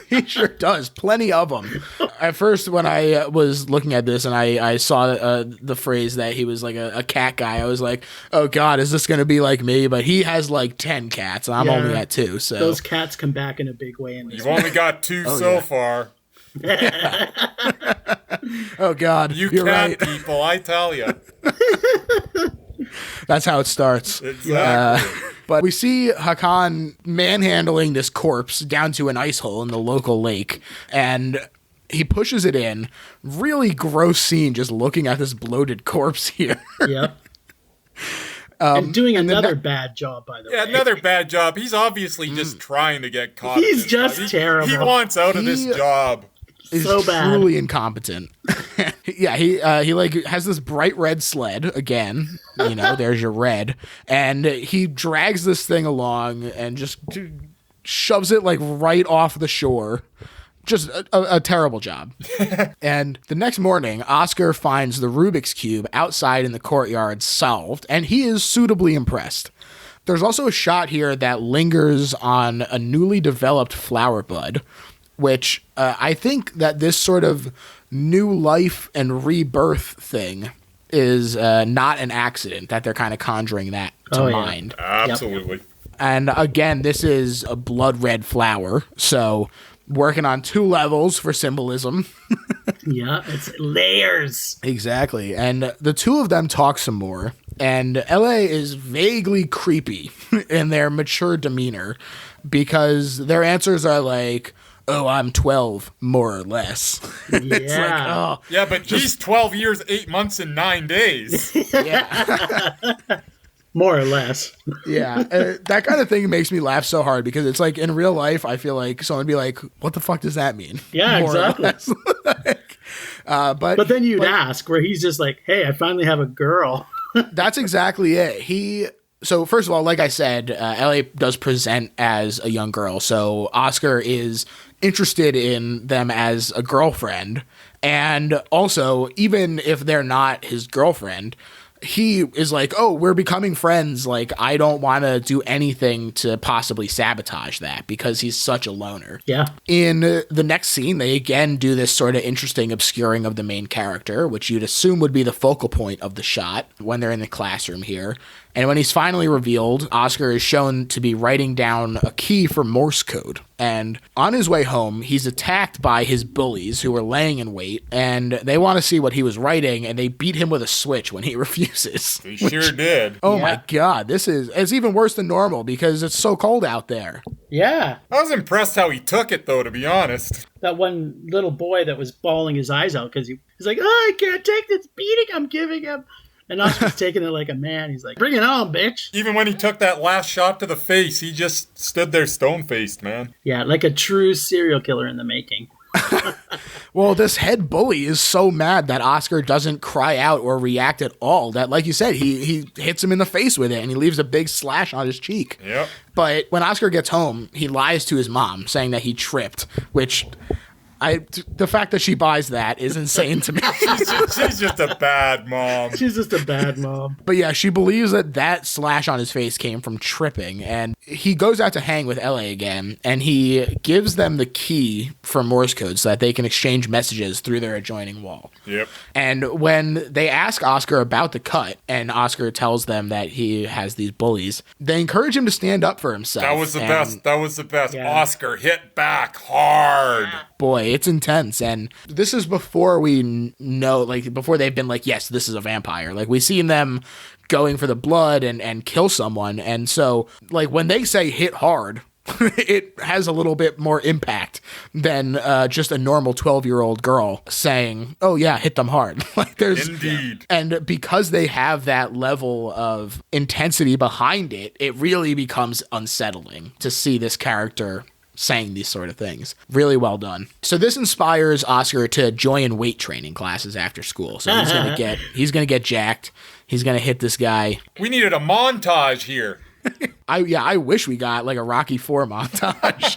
He sure does. Plenty of them. At first, when I was looking at this and I saw the phrase that he was like a cat guy, I was like, oh God, is this going to be like me? But he has like 10 cats, and I'm only at 2. So those cats come back in a big way. You've only got 2 so far. Oh God, you're cat right. People, I tell you. That's how it starts. Exactly. But we see Hakan manhandling this corpse down to an ice hole in the local lake, and he pushes it in. Really gross scene, just looking at this bloated corpse here. Yep. And doing another bad job, by the way. Yeah, another bad job. He's obviously just trying to get caught. He's just terrible. He wants out of this job. Is so bad. Truly incompetent. Yeah, he like has this bright red sled again. You know, there's your red, and he drags this thing along and just shoves it like right off the shore. Just a terrible job. And the next morning, Oscar finds the Rubik's Cube outside in the courtyard solved, and he is suitably impressed. There's also a shot here that lingers on a newly developed flower bud, which I think that this sort of new life and rebirth thing is not an accident, that they're kind of conjuring that to mind. Absolutely. Yep. And again, this is a blood red flower, so working on 2 levels for symbolism. Yeah, it's layers. Exactly. And the 2 of them talk some more, and LA is vaguely creepy in their mature demeanor, because their answers are like, oh, I'm 12, more or less. Yeah. It's like, oh. Yeah, but he's 12 years, 8 months, and 9 days. Yeah. More or less. Yeah. That kind of thing makes me laugh so hard, because it's like in real life, I feel like someone would be like, what the fuck does that mean? Yeah, more exactly. But then you'd ask, where he's just like, hey, I finally have a girl. That's exactly it. So first of all, like I said, LA does present as a young girl. So Oscar is interested in them as a girlfriend. And also, even if they're not his girlfriend, he is like, oh, we're becoming friends. Like, I don't want to do anything to possibly sabotage that, because he's such a loner. Yeah. In the next scene, they again do this sort of interesting obscuring of the main character, which you'd assume would be the focal point of the shot when they're in the classroom here. And when he's finally revealed, Oscar is shown to be writing down a key for Morse code. And on his way home, he's attacked by his bullies who are laying in wait, and they want to see what he was writing, and they beat him with a switch when he refuses. They sure did. Oh my God, it's even worse than normal because it's so cold out there. Yeah. I was impressed how he took it, though, to be honest. That one little boy that was bawling his eyes out because he's like, oh, I can't take this beating I'm giving him. And Oscar's taking it like a man. He's like, bring it on, bitch. Even when he took that last shot to the face, he just stood there stone-faced, man. Yeah, like a true serial killer in the making. Well, this head bully is so mad that Oscar doesn't cry out or react at all. That, like you said, he hits him in the face with it, and he leaves a big slash on his cheek. Yep. But when Oscar gets home, he lies to his mom, saying that he tripped, which... the fact that she buys that is insane to me. She's just a bad mom. She's just a bad mom. But yeah, she believes that slash on his face came from tripping. And he goes out to hang with Ellie again, and he gives them the key for Morse code so that they can exchange messages through their adjoining wall. Yep. And when they ask Oscar about the cut, and Oscar tells them that he has these bullies, they encourage him to stand up for himself. That was the best. That was the best. Yeah. Oscar hit back hard. Boy, it's intense. And this is before we know, like, before they've been like, yes, this is a vampire. Like, we seen them going for the blood and kill someone. And so, like, when they say hit hard, it has a little bit more impact than just a normal 12-year-old girl saying, oh, yeah, hit them hard. Like, there's, Indeed. And because they have that level of intensity behind it, it really becomes unsettling to see this character saying these sort of things. Really well done. So this inspires Oscar to join weight training classes after school. So he's gonna get jacked. He's gonna hit this guy. We needed a montage here. I wish we got like a Rocky IV montage.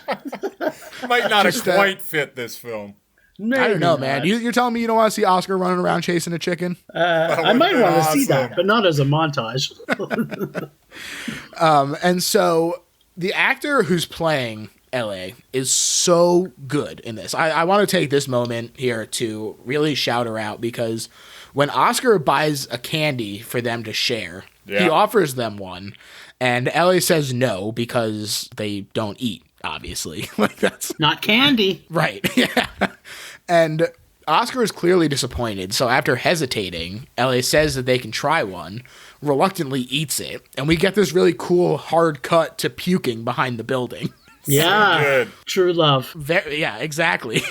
Might not have quite fit this film. Maybe I don't know, not. man. You're telling me you don't want to see Oscar running around chasing a chicken? I might want to see awesome. that, but not as a montage. And so the actor who's playing LA is so good in this. I want to take this moment here to really shout her out because when Oscar buys a candy for them to share, he offers them one, and LA says no because they don't eat, obviously. Like, that's Not candy. right. Yeah. And Oscar is clearly disappointed, so after hesitating, LA says that they can try one, reluctantly eats it, and we get this really cool hard cut to puking behind the building. Yeah. good. True love. Yeah, exactly.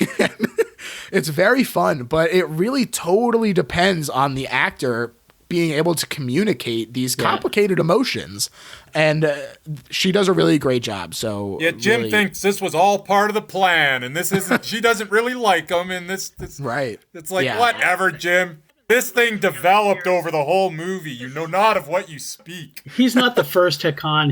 It's very fun, but it really totally depends on the actor being able to communicate these complicated emotions. And she does a really great job. So Yeah, Jim really, thinks this was all part of the plan, and this isn't. She doesn't really like him, and this right. It's like, Yeah. whatever, Jim. This thing developed over the whole movie. You know not of what you speak. He's not the first Hakan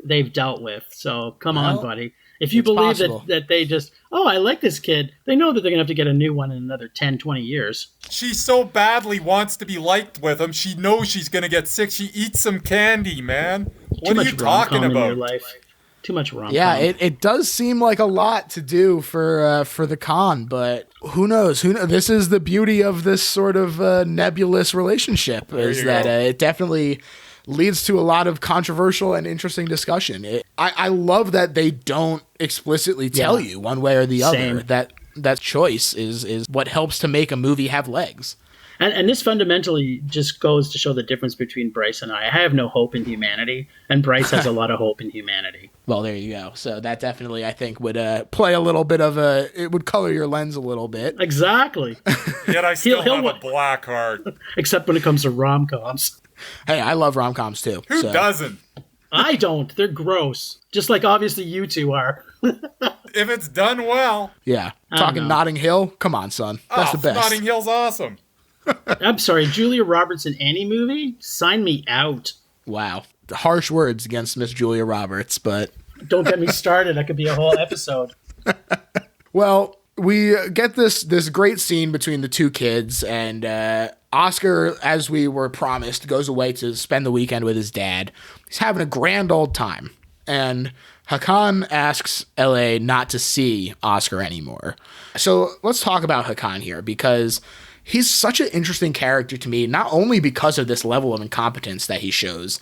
they've dealt with. So come on, buddy. If you it's believe possible. that they just, oh, I like this kid, they know that they're going to have to get a new one in another 10, 20 years. She so badly wants to be liked with him. She knows she's going to get sick. She eats some candy, man. What are you talking in your about? life. Too much rom-com. Yeah, it does seem like a lot to do for the con, but who knows? This is the beauty of this sort of nebulous relationship, is that it definitely leads to a lot of controversial and interesting discussion. I love that they don't explicitly tell you one way or the other. That choice is what helps to make a movie have legs. And this fundamentally just goes to show the difference between Bryce and I. I have no hope in humanity, and Bryce has a lot of hope in humanity. Well, there you go. So that definitely, I think, would play a little bit of it would color your lens a little bit. Exactly. Yet I still have a black heart. Except when it comes to rom-coms. Hey, I love rom-coms too. Who doesn't? I don't. They're gross. Just like obviously you two are. If it's done well. Yeah. I don't Talking know. Notting Hill? Come on, son. That's the best. Notting Hill's awesome. I'm sorry, Julia Roberts in any movie? Sign me out. Wow. Harsh words against Miss Julia Roberts, but... Don't get me started. That could be a whole episode. Well, we get this great scene between the two kids, and Oscar, as we were promised, goes away to spend the weekend with his dad. He's having a grand old time, and Hakan asks L.A. not to see Oscar anymore. So let's talk about Hakan here, because he's such an interesting character to me, not only because of this level of incompetence that he shows,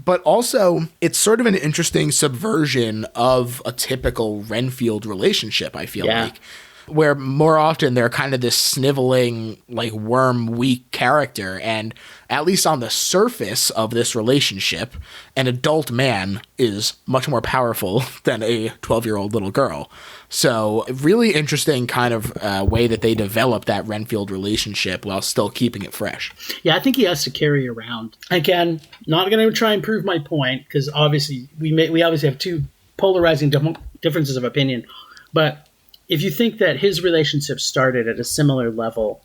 But also, it's sort of an interesting subversion of a typical Renfield relationship, I feel like. Where more often they're kind of this sniveling, like worm, weak character. And at least on the surface of this relationship, an adult man is much more powerful than a 12-year-old little girl. So really interesting kind of way that they develop that Renfield relationship while still keeping it fresh. Yeah, I think he has to carry around. Again, not going to try and prove my point, because obviously we obviously have two polarizing differences of opinion. But if you think that his relationship started at a similar level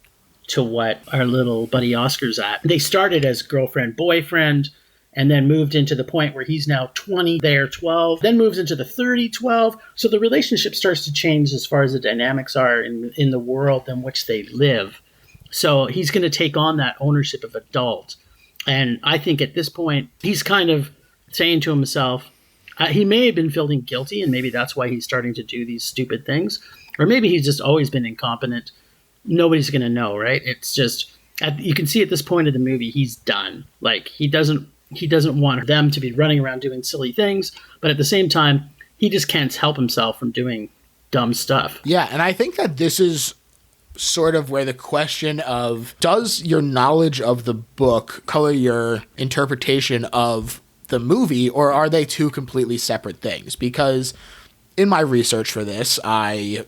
to what our little buddy Oscar's at, they started as girlfriend, boyfriend, and then moved into the point where he's now 20, they're 12, then moves into the 30, 12. So the relationship starts to change as far as the dynamics are in the world in which they live. So he's going to take on that ownership of adult. And I think at this point, he's kind of saying to himself, he may have been feeling guilty, and maybe that's why he's starting to do these stupid things. Or maybe he's just always been incompetent. Nobody's going to know, right? It's just, you can see at this point of the movie, he's done. Like, he doesn't want them to be running around doing silly things, but at the same time, he just can't help himself from doing dumb stuff. Yeah, and I think that this is sort of where the question of, does your knowledge of the book color your interpretation of the movie, or are they two completely separate things? Because in my research for this, I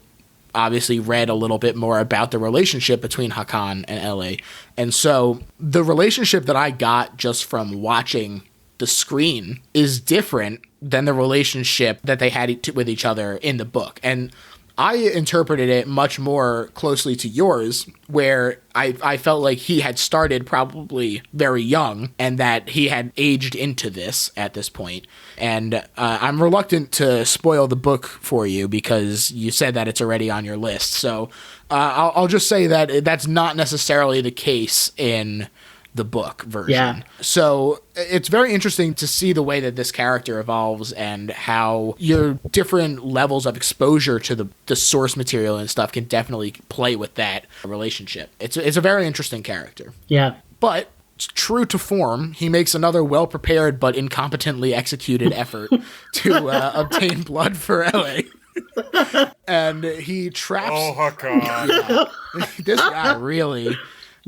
obviously read a little bit more about the relationship between Hakan and Rätte. And so the relationship that I got just from watching the screen is different than the relationship that they had with each other in the book. And I interpreted it much more closely to yours, where I felt like he had started probably very young and that he had aged into this at this point. And I'm reluctant to spoil the book for you because you said that it's already on your list. So I'll just say that that's not necessarily the case in the book version. Yeah. So it's very interesting to see the way that this character evolves and how your different levels of exposure to the source material and stuff can definitely play with that relationship. It's a very interesting character. Yeah. But true to form, he makes another well-prepared but incompetently executed effort to obtain blood for Rätte. And he traps... Oh, Hakan. Yeah, this guy really...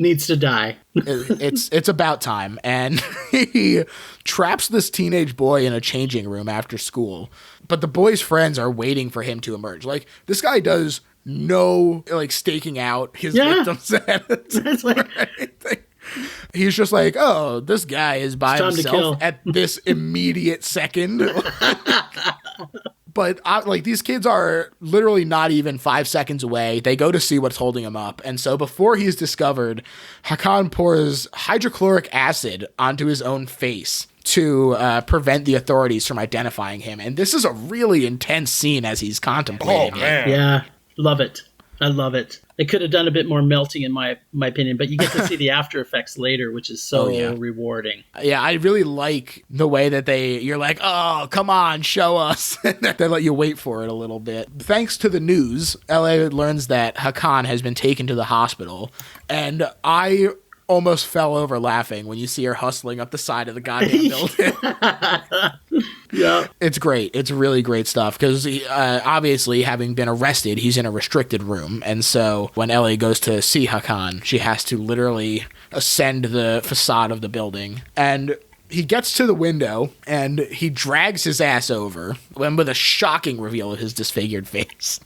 needs to die. It's about time. And he traps this teenage boy in a changing room after school. But the boy's friends are waiting for him to emerge. Like, this guy does no, like, staking out his victims. It's like... Right? He's just like, oh, this guy is by himself at this immediate second. But like, these kids are literally not even 5 seconds away. They go to see what's holding him up. And so before he's discovered, Hakan pours hydrochloric acid onto his own face to prevent the authorities from identifying him. And this is a really intense scene as he's contemplating it. Man. Yeah, love it. I love it. They could have done a bit more melting, in my opinion, but you get to see the after effects later, which is so rewarding. Yeah, I really like the way that you're like, oh, come on, show us. They let you wait for it a little bit. Thanks to the news, Rätte learns that Hakan has been taken to the hospital, and I almost fell over laughing when you see her hustling up the side of the goddamn building. Yeah. It's great. It's really great stuff because obviously, having been arrested, he's in a restricted room. And so when Rätte goes to see Hakan, she has to literally ascend the facade of the building. And he gets to the window and he drags his ass over with a shocking reveal of his disfigured face.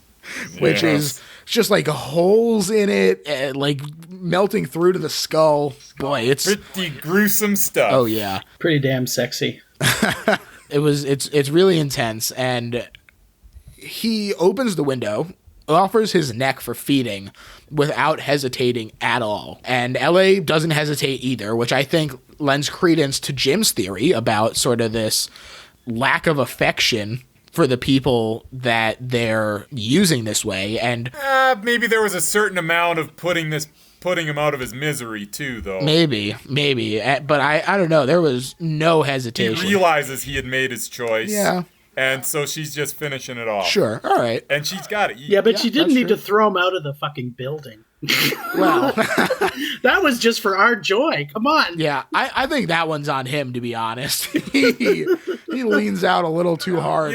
Which is just like holes in it, like melting through to the skull. Boy, it's pretty gruesome stuff. Oh yeah, pretty damn sexy. It's really intense, and he opens the window, offers his neck for feeding without hesitating at all. And Rätte doesn't hesitate either, which I think lends credence to Jim's theory about sort of this lack of affection for the people that they're using this way. And maybe there was a certain amount of putting him out of his misery too, though. Maybe, but I don't know. There was no hesitation. He realizes he had made his choice. Yeah. And so she's just finishing it off. Sure, all right. And she's got to eat. Yeah, but she didn't need to throw him out of the fucking building. Well, That was just for our joy. Come on. yeah, I think that one's on him, to be honest. he leans out a little too hard.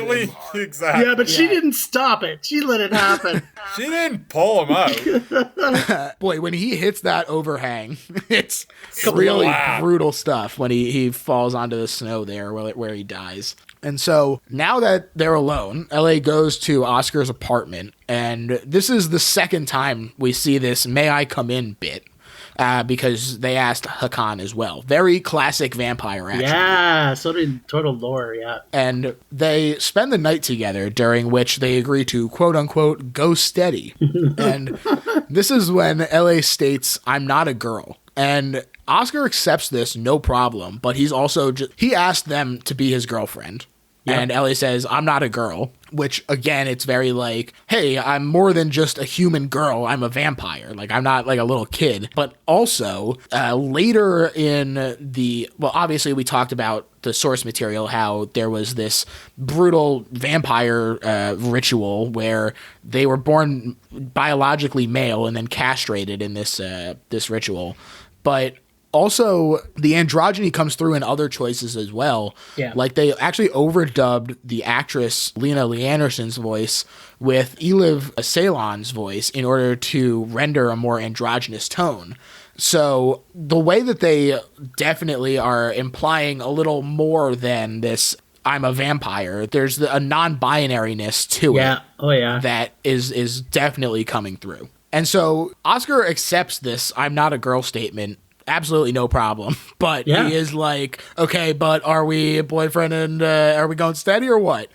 Exactly. Yeah, but she didn't stop it. She let it happen. She didn't pull him out. Boy, when he hits that overhang, it's really brutal stuff when he falls onto the snow there where he dies. And so now that they're alone, LA goes to Oscar's apartment, and this is the second time we see this "May I come in" bit. Because they asked Hakan as well. Very classic vampire action. Yeah, sort of total lore, yeah. And they spend the night together, during which they agree to, quote unquote, go steady. And this is when LA states, "I'm not a girl." And Oscar accepts this, no problem, but he's also he asked them to be his girlfriend. Yep. And Ellie says, "I'm not a girl," which, again, it's very like, hey, I'm more than just a human girl. I'm a vampire. Like, I'm not like a little kid. But also, later in well, obviously we talked about the source material, how there was this brutal vampire ritual where they were born biologically male and then castrated in this ritual. But also, the androgyny comes through in other choices as well. Yeah. Like, they actually overdubbed the actress Lena Lee Anderson's voice with Eliv Ceylon's voice in order to render a more androgynous tone. So the way that they definitely are implying a little more than this "I'm a vampire," there's a non-binariness to it. Oh, yeah. That is definitely coming through. And so Oscar accepts this "I'm not a girl" statement. Absolutely no problem. But he is like, okay, but are we boyfriend and are we going steady or what?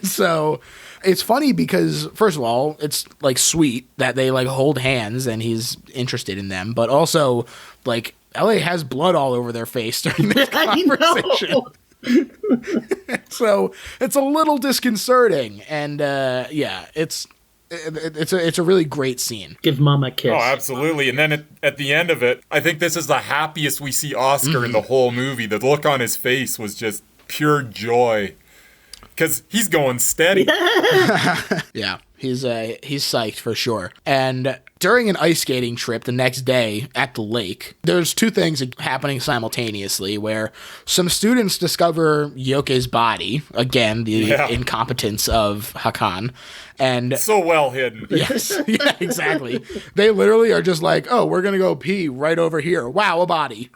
So it's funny because, first of all, it's like sweet that they like hold hands and he's interested in them. But also, like, LA has blood all over their face during this conversation. So it's a little disconcerting. And it's a really great scene. Give Mama a kiss. Oh, absolutely. And then at the end of it, I think this is the happiest we see Oscar in the whole movie. The look on his face was just pure joy. Because he's going steady. Yeah, he's psyched for sure. And during an ice skating trip the next day at the lake, there's two things happening simultaneously where some students discover Yoke's body, again, the incompetence of Hakan. And so well hidden. Yes, yeah, exactly. They literally are just like, oh, we're going to go pee right over here. Wow, a body.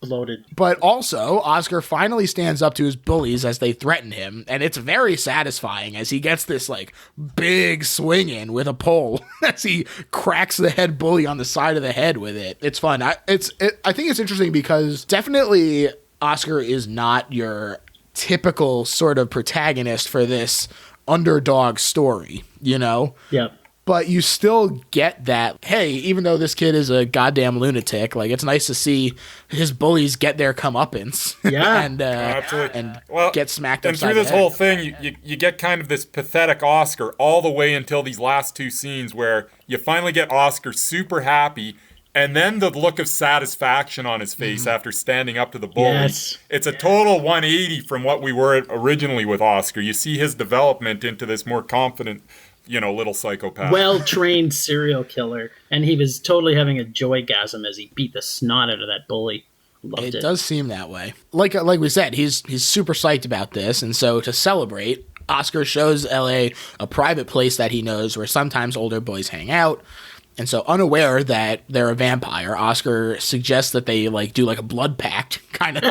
Bloated. But also, Oscar finally stands up to his bullies as they threaten him, and it's very satisfying as he gets this, like, big swing in with a pole as he cracks the head bully on the side of the head with it. It's fun. I think it's interesting because definitely Oscar is not your typical sort of protagonist for this underdog story, you know? Yep. But you still get that, hey, even though this kid is a goddamn lunatic, like, it's nice to see his bullies get their comeuppance. Yeah. Absolutely. And get smacked and upside through this the head. whole thing, you get kind of this pathetic Oscar all the way until these last two scenes where you finally get Oscar super happy, and then the look of satisfaction on his face after standing up to the bully. Yes. It's a total 180 from what we were originally with Oscar. You see his development into this more confident, little psychopath. Well-trained serial killer. And he was totally having a joygasm as he beat the snot out of that bully. Loved it. It does seem that way. Like we said, he's super psyched about this, and so to celebrate, Oscar shows LA a private place that he knows where sometimes older boys hang out. And so, unaware that they're a vampire, Oscar suggests that they do a blood pact kind of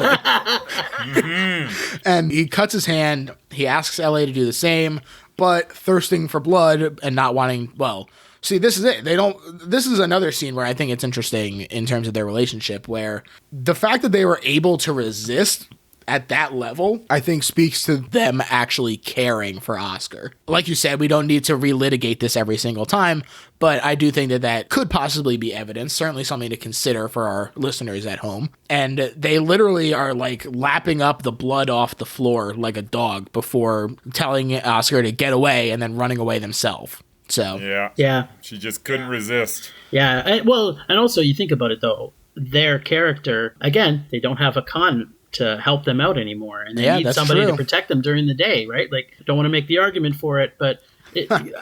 thing. And he cuts his hand. He asks LA to do the same, but thirsting for blood and not wanting. Well, see, this is it. This is another scene where I think it's interesting in terms of their relationship, where the fact that they were able to resist at that level, I think, speaks to them actually caring for Oscar. Like you said, we don't need to relitigate this every single time, but I do think that could possibly be evidence, certainly something to consider for our listeners at home. And they literally are lapping up the blood off the floor like a dog before telling Oscar to get away and then running away themselves. So yeah, she just couldn't resist. Yeah, and also you think about it though, their character, again, they don't have a con to help them out anymore, and they need somebody to protect them during the day, right? Don't want to make the argument for it, but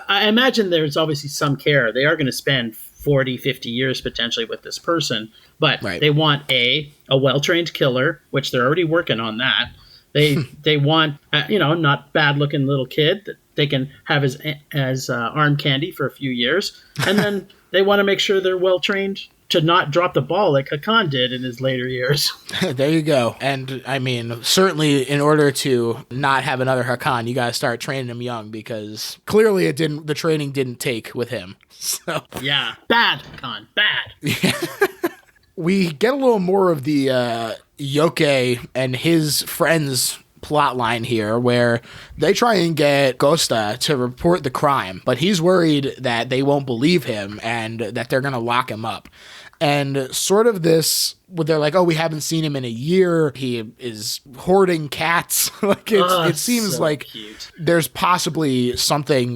I imagine there's obviously some care. They are going to spend 40, 50 years potentially with this person. But Right. they want a well-trained killer, which they're already working on that. They want, not bad-looking little kid that they can have as arm candy for a few years. And then they want to make sure they're well-trained to not drop the ball like Hakan did in his later years. There you go. And I mean, certainly in order to not have another Hakan, you got to start training him young, because clearly the training didn't take with him. So Yeah. Bad, Hakan. Bad. we get a little more of the Yoke and his friends plot line here, where they try and get Gosta to report the crime, but he's worried that they won't believe him and that they're going to lock him up. And sort of this, they're like, oh, we haven't seen him in a year. He is hoarding cats. Like it seems so like cute. there's possibly something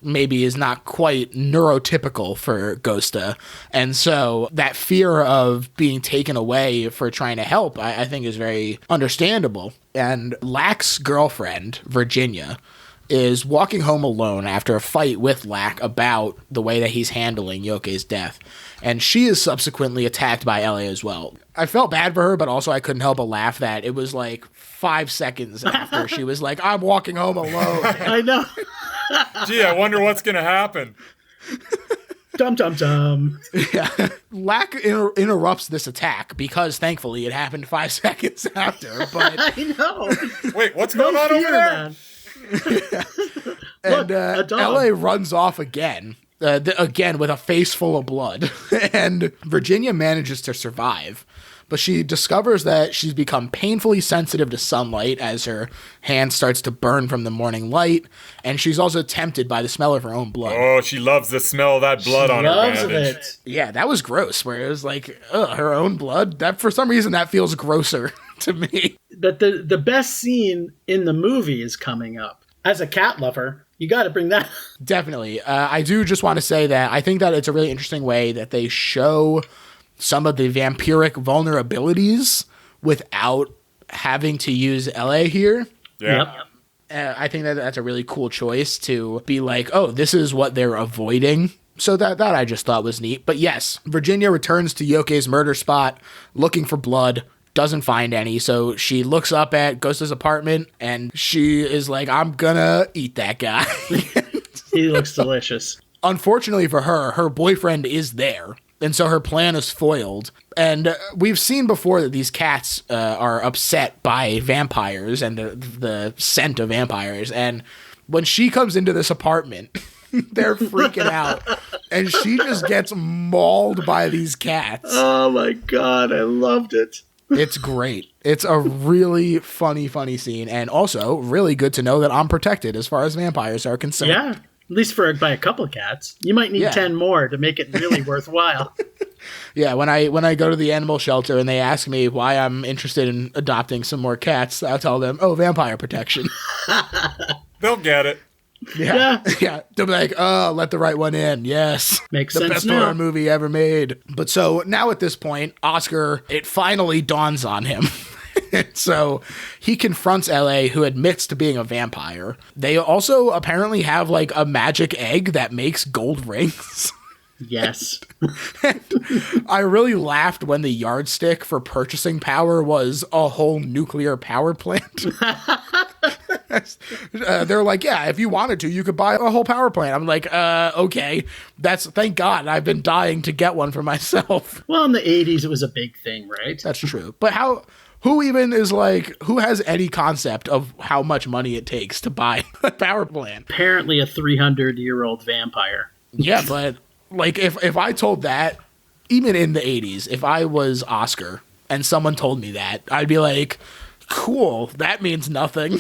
maybe is not quite neurotypical for Gosta. And so that fear of being taken away for trying to help, I think is very understandable. And Lack's girlfriend, Virginia, is walking home alone after a fight with Lack about the way that he's handling Yoke's death. And she is subsequently attacked by Ellie as well. I felt bad for her, but also I couldn't help but laugh that it was like 5 seconds after she was like, I'm walking home alone. I know. Gee, I wonder what's going to happen. Dum dum dum. Yeah. Lack interrupts this attack because thankfully it happened 5 seconds after. But I know. Wait, what's going on over there? Man. and Look, a dog. LA runs off again. Again with a face full of blood. And Virginia manages to survive, but she discovers that she's become painfully sensitive to sunlight as her hand starts to burn from the morning light, and she's also tempted by the smell of her own blood. Oh, she loves the smell of that blood on her Loves bandage. it. Yeah, that was gross, where it was like, ugh, her own blood? That, for some reason, that feels grosser to me. But the best scene in the movie is coming up. As a cat lover, you got to bring that. Definitely. I do just want to say that I think that it's a really interesting way that they show some of the vampiric vulnerabilities without having to use LA here. Yeah. Yep. I think that that's a really cool choice to be like, oh, this is what they're avoiding. So that I just thought was neat. But yes, Virginia returns to Yoke's murder spot looking for blood. Doesn't find any, so she looks up at Gosta's apartment, and she is like, I'm gonna eat that guy. He looks delicious. Unfortunately for her, her boyfriend is there, and so her plan is foiled. And we've seen before that these cats are upset by vampires and the scent of vampires, and when she comes into this apartment, they're freaking out, and she just gets mauled by these cats. Oh my god, I loved it. It's great. It's a really funny scene, and also really good to know that I'm protected as far as vampires are concerned. Yeah, at least by a couple of cats. You might need 10 more to make it really worthwhile. Yeah, when I go to the animal shelter and they ask me why I'm interested in adopting some more cats, I'll tell them, oh, vampire protection. They'll get it. Yeah. They'll be like, oh, let the right one in. Yes. Makes the sense best now. horror movie ever made. But so now at this point, Oscar, it finally dawns on him. So he confronts LA, who admits to being a vampire. They also apparently have like a magic egg that makes gold rings. Yes. I really laughed when the yardstick for purchasing power was a whole nuclear power plant. They're like, yeah, if you wanted to, you could buy a whole power plant. I'm like, okay. Thank God I've been dying to get one for myself. Well, in the 80s, it was a big thing, right? That's true. But who has any concept of how much money it takes to buy a power plant? Apparently a 300-year-old vampire. Yeah, but like if I told that, even in the 80s, if I was Oscar and someone told me that, I'd be like, cool, that means nothing.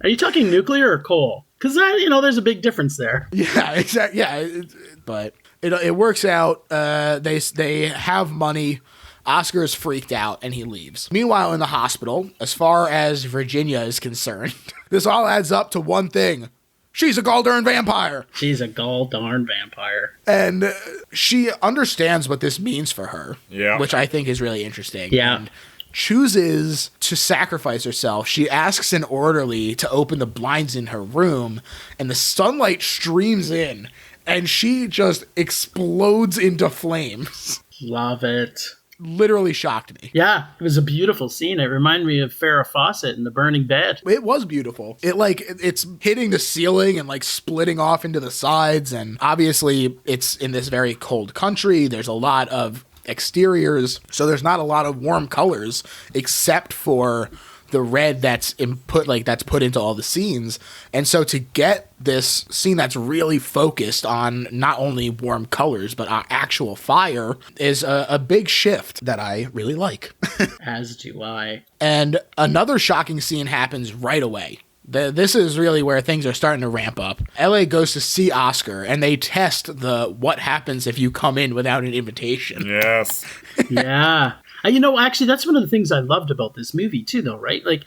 Are you talking nuclear or coal? Because there's a big difference there. Yeah, exactly. Yeah, but it works out. They have money. Oscar is freaked out and he leaves. Meanwhile, in the hospital, as far as Virginia is concerned, this all adds up to one thing. She's a gall-darn vampire. She's a gall-darn vampire. And she understands what this means for her, which I think is really interesting. Yeah. And chooses to sacrifice herself. She asks an orderly to open the blinds in her room, and the sunlight streams in, and she just explodes into flames. Love it. Literally shocked me. Yeah, it was a beautiful scene. It reminded me of Farrah Fawcett in The Burning Bed. It was beautiful. It's hitting the ceiling and like splitting off into the sides. And obviously it's in this very cold country. There's a lot of exteriors. So there's not a lot of warm colors except for the red that's put into all the scenes. And so to get this scene that's really focused on not only warm colors but actual fire is a big shift that I really like. As do I. And another shocking scene happens right away. This is really where things are starting to ramp up. LA goes to see Oscar, and they test what happens if you come in without an invitation. Yes. Yeah. Actually, that's one of the things I loved about this movie, too, though, right? Like,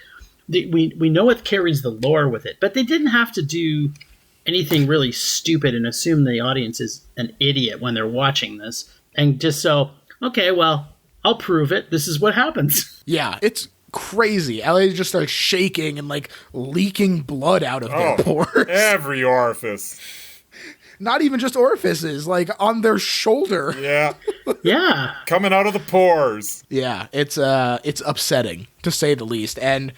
we know it carries the lore with it, but they didn't have to do anything really stupid and assume the audience is an idiot when they're watching this. And just so, okay, well, I'll prove it. This is what happens. Yeah, it's crazy. LA just starts shaking and, like, leaking blood out of their pores. Every orifice. Not even just orifices, like on their shoulder. Yeah. Yeah. Coming out of the pores. Yeah, it's upsetting, to say the least. And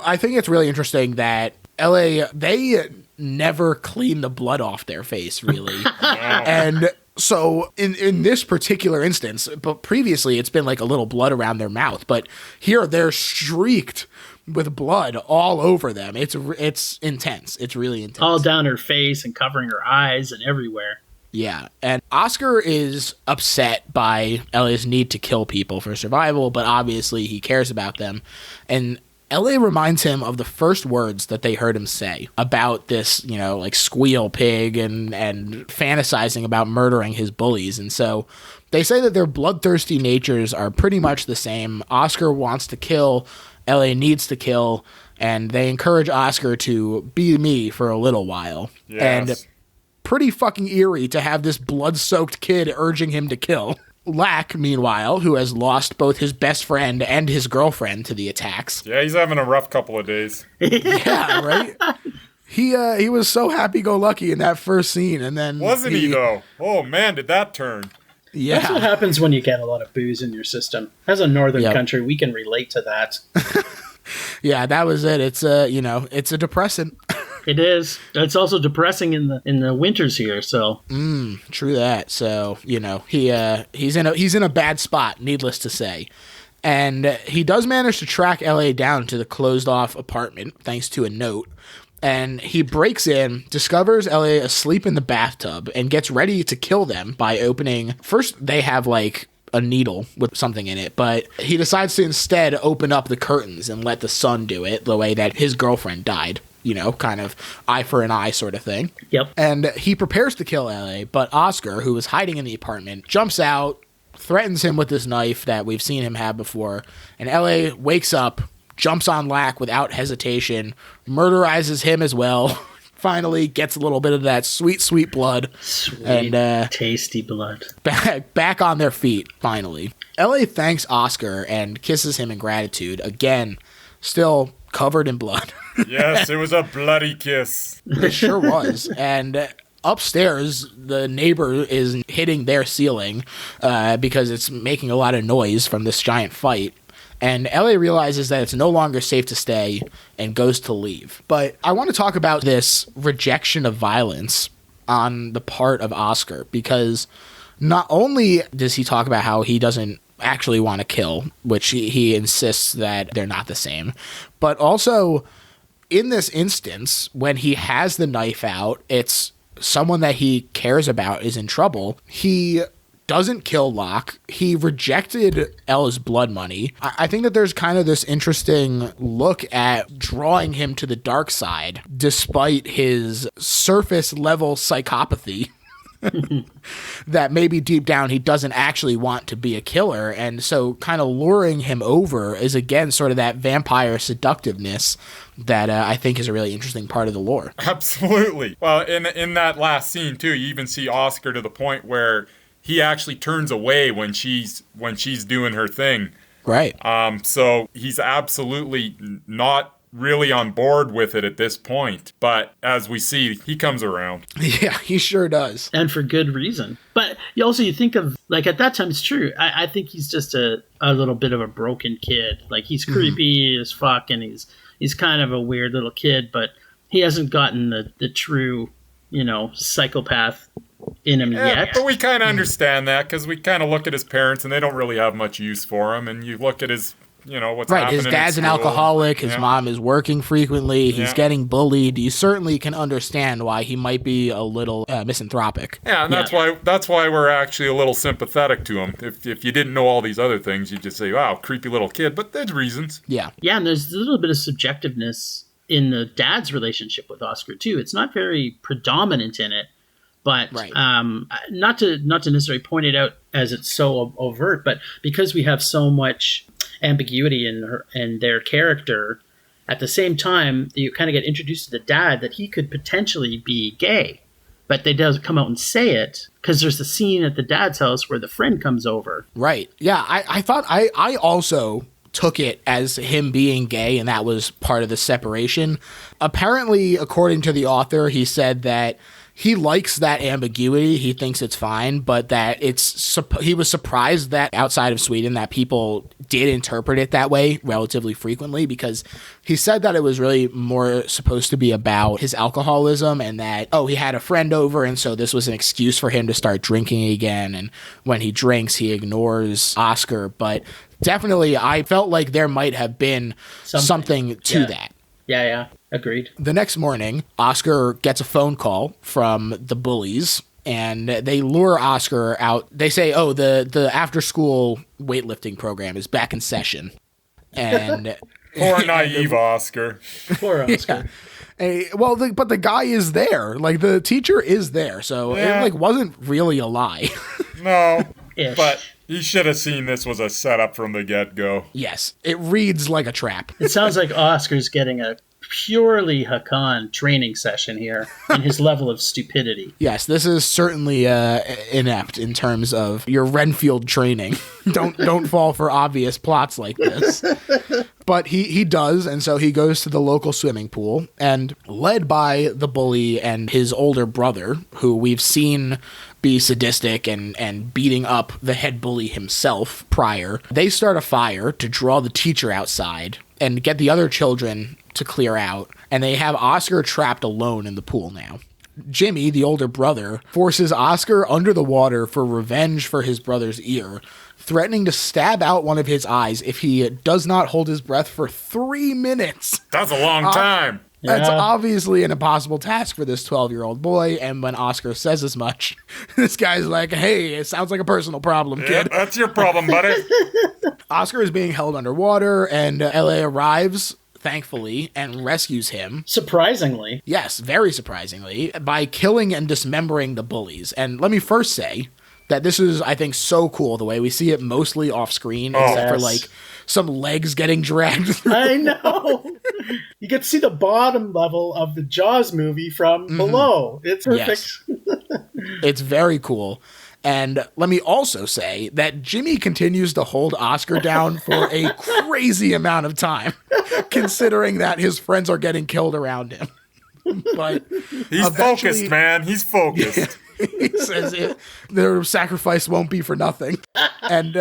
I think it's really interesting that LA, they never clean the blood off their face, really. Wow. And so in this particular instance, but previously it's been like a little blood around their mouth, but here they're streaked with blood all over them. It's intense. It's really intense. All down her face and covering her eyes and everywhere. Yeah, and Oscar is upset by LA's need to kill people for survival, but obviously he cares about them. And LA reminds him of the first words that they heard him say about this, like squeal pig and fantasizing about murdering his bullies. And so they say that their bloodthirsty natures are pretty much the same. Oscar wants to kill, LA needs to kill, and they encourage Oscar to be me for a little while. Yes. And pretty fucking eerie to have this blood-soaked kid urging him to kill. Lack, meanwhile, who has lost both his best friend and his girlfriend to the attacks. Yeah, he's having a rough couple of days. Yeah, right? He was so happy-go-lucky in that first scene, and then... Wasn't he, though? Oh, man, did that turn. Yeah. That's what happens when you get a lot of booze in your system. As a northern country, we can relate to that. Yeah, that was it. It's it's a depressant. It is. It's also depressing in the winters here. So True that. So he's in a bad spot, needless to say, and he does manage to track LA down to the closed off apartment thanks to a note. And he breaks in, discovers LA asleep in the bathtub, and gets ready to kill them by opening. First, they have like a needle with something in it, but he decides to instead open up the curtains and let the sun do it the way that his girlfriend died. Kind of eye for an eye sort of thing. Yep. And he prepares to kill LA, but Oscar, who is hiding in the apartment, jumps out, threatens him with this knife that we've seen him have before, and LA wakes up, jumps on Lack without hesitation, murderizes him as well, finally gets a little bit of that sweet, sweet blood. Sweet, and tasty blood. Back on their feet, finally. LA thanks Oscar and kisses him in gratitude, again, still covered in blood. Yes, it was a bloody kiss. It sure was. And upstairs, the neighbor is hitting their ceiling because it's making a lot of noise from this giant fight. And Ellie realizes that it's no longer safe to stay and goes to leave. But I want to talk about this rejection of violence on the part of Oscar, because not only does he talk about how he doesn't actually want to kill, which he insists that they're not the same, but also in this instance, when he has the knife out, it's someone that he cares about is in trouble. He doesn't kill Locke. He rejected Ella's blood money. I think that there's kind of this interesting look at drawing him to the dark side, despite his surface level psychopathy. That maybe deep down he doesn't actually want to be a killer, and so kind of luring him over is again sort of that vampire seductiveness that I think is a really interesting part of the lore. Absolutely. Well, in that last scene too, you even see Oscar to the point where he actually turns away when she's doing her thing. Right. So he's absolutely not really on board with it at this point. But as we see, he comes around. Yeah, he sure does. And for good reason. But you think of, like, at that time, it's true. I think he's just a little bit of a broken kid. Like, he's creepy as fuck, and he's kind of a weird little kid, but he hasn't gotten the true, psychopath in him yet. But we kind of understand that, because we kind of look at his parents, and they don't really have much use for him, and you look at his... what's happening. His dad's an alcoholic. His mom is working frequently. He's getting bullied. You certainly can understand why he might be a little misanthropic. Yeah, and that's why we're actually a little sympathetic to him. If you didn't know all these other things, you'd just say, "Wow, creepy little kid." But there's reasons. Yeah, and there's a little bit of subjectiveness in the dad's relationship with Oscar too. It's not very predominant in it, but not to necessarily point it out as it's so overt, but because we have so much ambiguity in their character, at the same time you kind of get introduced to the dad that he could potentially be gay, but they doesn't come out and say it, because there's the scene at the dad's house where the friend comes over. Right. Yeah, I thought I also took it as him being gay, and that was part of the separation. Apparently, according to the author, he said that he likes that ambiguity. He thinks it's fine, but that he was surprised that outside of Sweden that people did interpret it that way relatively frequently, because he said that it was really more supposed to be about his alcoholism, and that, he had a friend over, and so this was an excuse for him to start drinking again, and when he drinks, he ignores Oscar. But definitely, I felt like there might have been something to that. Yeah, agreed. The next morning, Oscar gets a phone call from the bullies, and they lure Oscar out. They say, the after-school weightlifting program is back in session. And poor naive Oscar. Poor Oscar. Yeah. But the guy is there. Like, the teacher is there, so it wasn't really a lie. No, Ish. But you should have seen this was a setup from the get-go. Yes, it reads like a trap. It sounds like Oscar's getting a purely Hakan training session here in his level of stupidity. Yes, this is certainly inept in terms of your Renfield training. Don't fall for obvious plots like this. But he does, and so he goes to the local swimming pool, and led by the bully and his older brother, who we've seen be sadistic and beating up the head bully himself prior, they start a fire to draw the teacher outside and get the other children to clear out, and they have Oscar trapped alone in the pool now. Jimmy, the older brother, forces Oscar under the water for revenge for his brother's ear, threatening to stab out one of his eyes if he does not hold his breath for 3 minutes. That's a long time. That's obviously an impossible task for this 12-year-old boy, and when Oscar says as much, this guy's like, hey, it sounds like a personal problem, kid. Yeah, that's your problem, buddy. Oscar is being held underwater, and L.A. arrives, thankfully, and rescues him. Surprisingly. Yes, very surprisingly, by killing and dismembering the bullies. And let me first say that this is, I think, so cool, the way we see it mostly off-screen, except for, like, some legs getting dragged through. I know. You get to see the bottom level of the Jaws movie from below. It's perfect. Yes. It's very cool. And let me also say that Jimmy continues to hold Oscar down for a crazy amount of time, considering that his friends are getting killed around him. But he's focused, man. He's focused. Yeah. He says their sacrifice won't be for nothing. And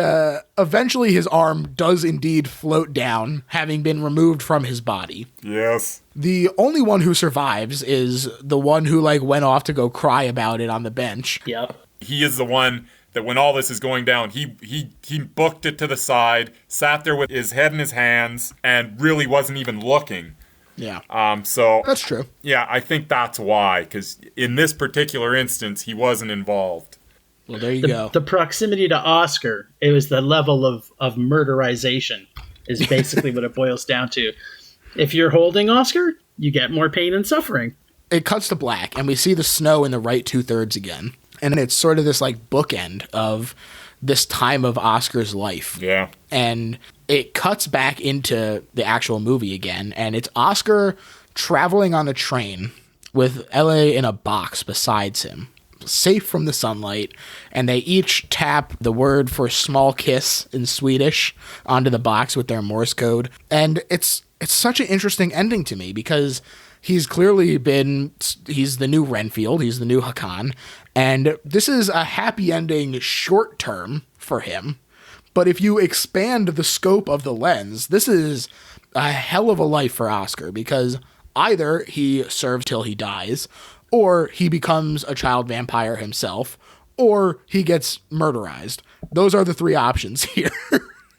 eventually his arm does indeed float down, having been removed from his body. Yes. The only one who survives is the one who went off to go cry about it on the bench. Yep. He is the one that when all this is going down, he booked it to the side, sat there with his head in his hands, and really wasn't even looking. Yeah. So that's true. Yeah, I think that's why, because in this particular instance, he wasn't involved. Well, there you go. The proximity to Oscar, it was the level of murderization, is basically what it boils down to. If you're holding Oscar, you get more pain and suffering. It cuts to black, and we see the snow in the right 2/3 again. And it's sort of this bookend of this time of Oscar's life. Yeah. And it cuts back into the actual movie again, and it's Oscar traveling on a train with L.A. in a box besides him, safe from the sunlight, and they each tap the word for small kiss in Swedish onto the box with their Morse code. And it's it's such an interesting ending to me because he's the new Renfield, he's the new Hakan, and this is a happy ending short term for him. But if you expand the scope of the lens, this is a hell of a life for Oscar, because either he serves till he dies, or he becomes a child vampire himself, or he gets murderized. Those are the three options here.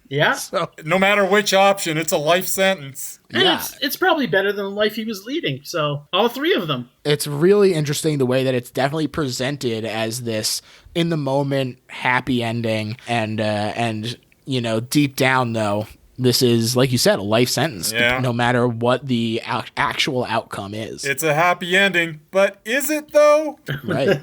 Yeah. So, No matter which option, it's a life sentence. And it's probably better than the life he was leading. So all three of them. it's really interesting the way that it's definitely presented as this in the moment happy ending, and you know, deep down though, this is, like you said, a life sentence, no matter what the actual outcome is. It's a happy ending, but is it though? Right.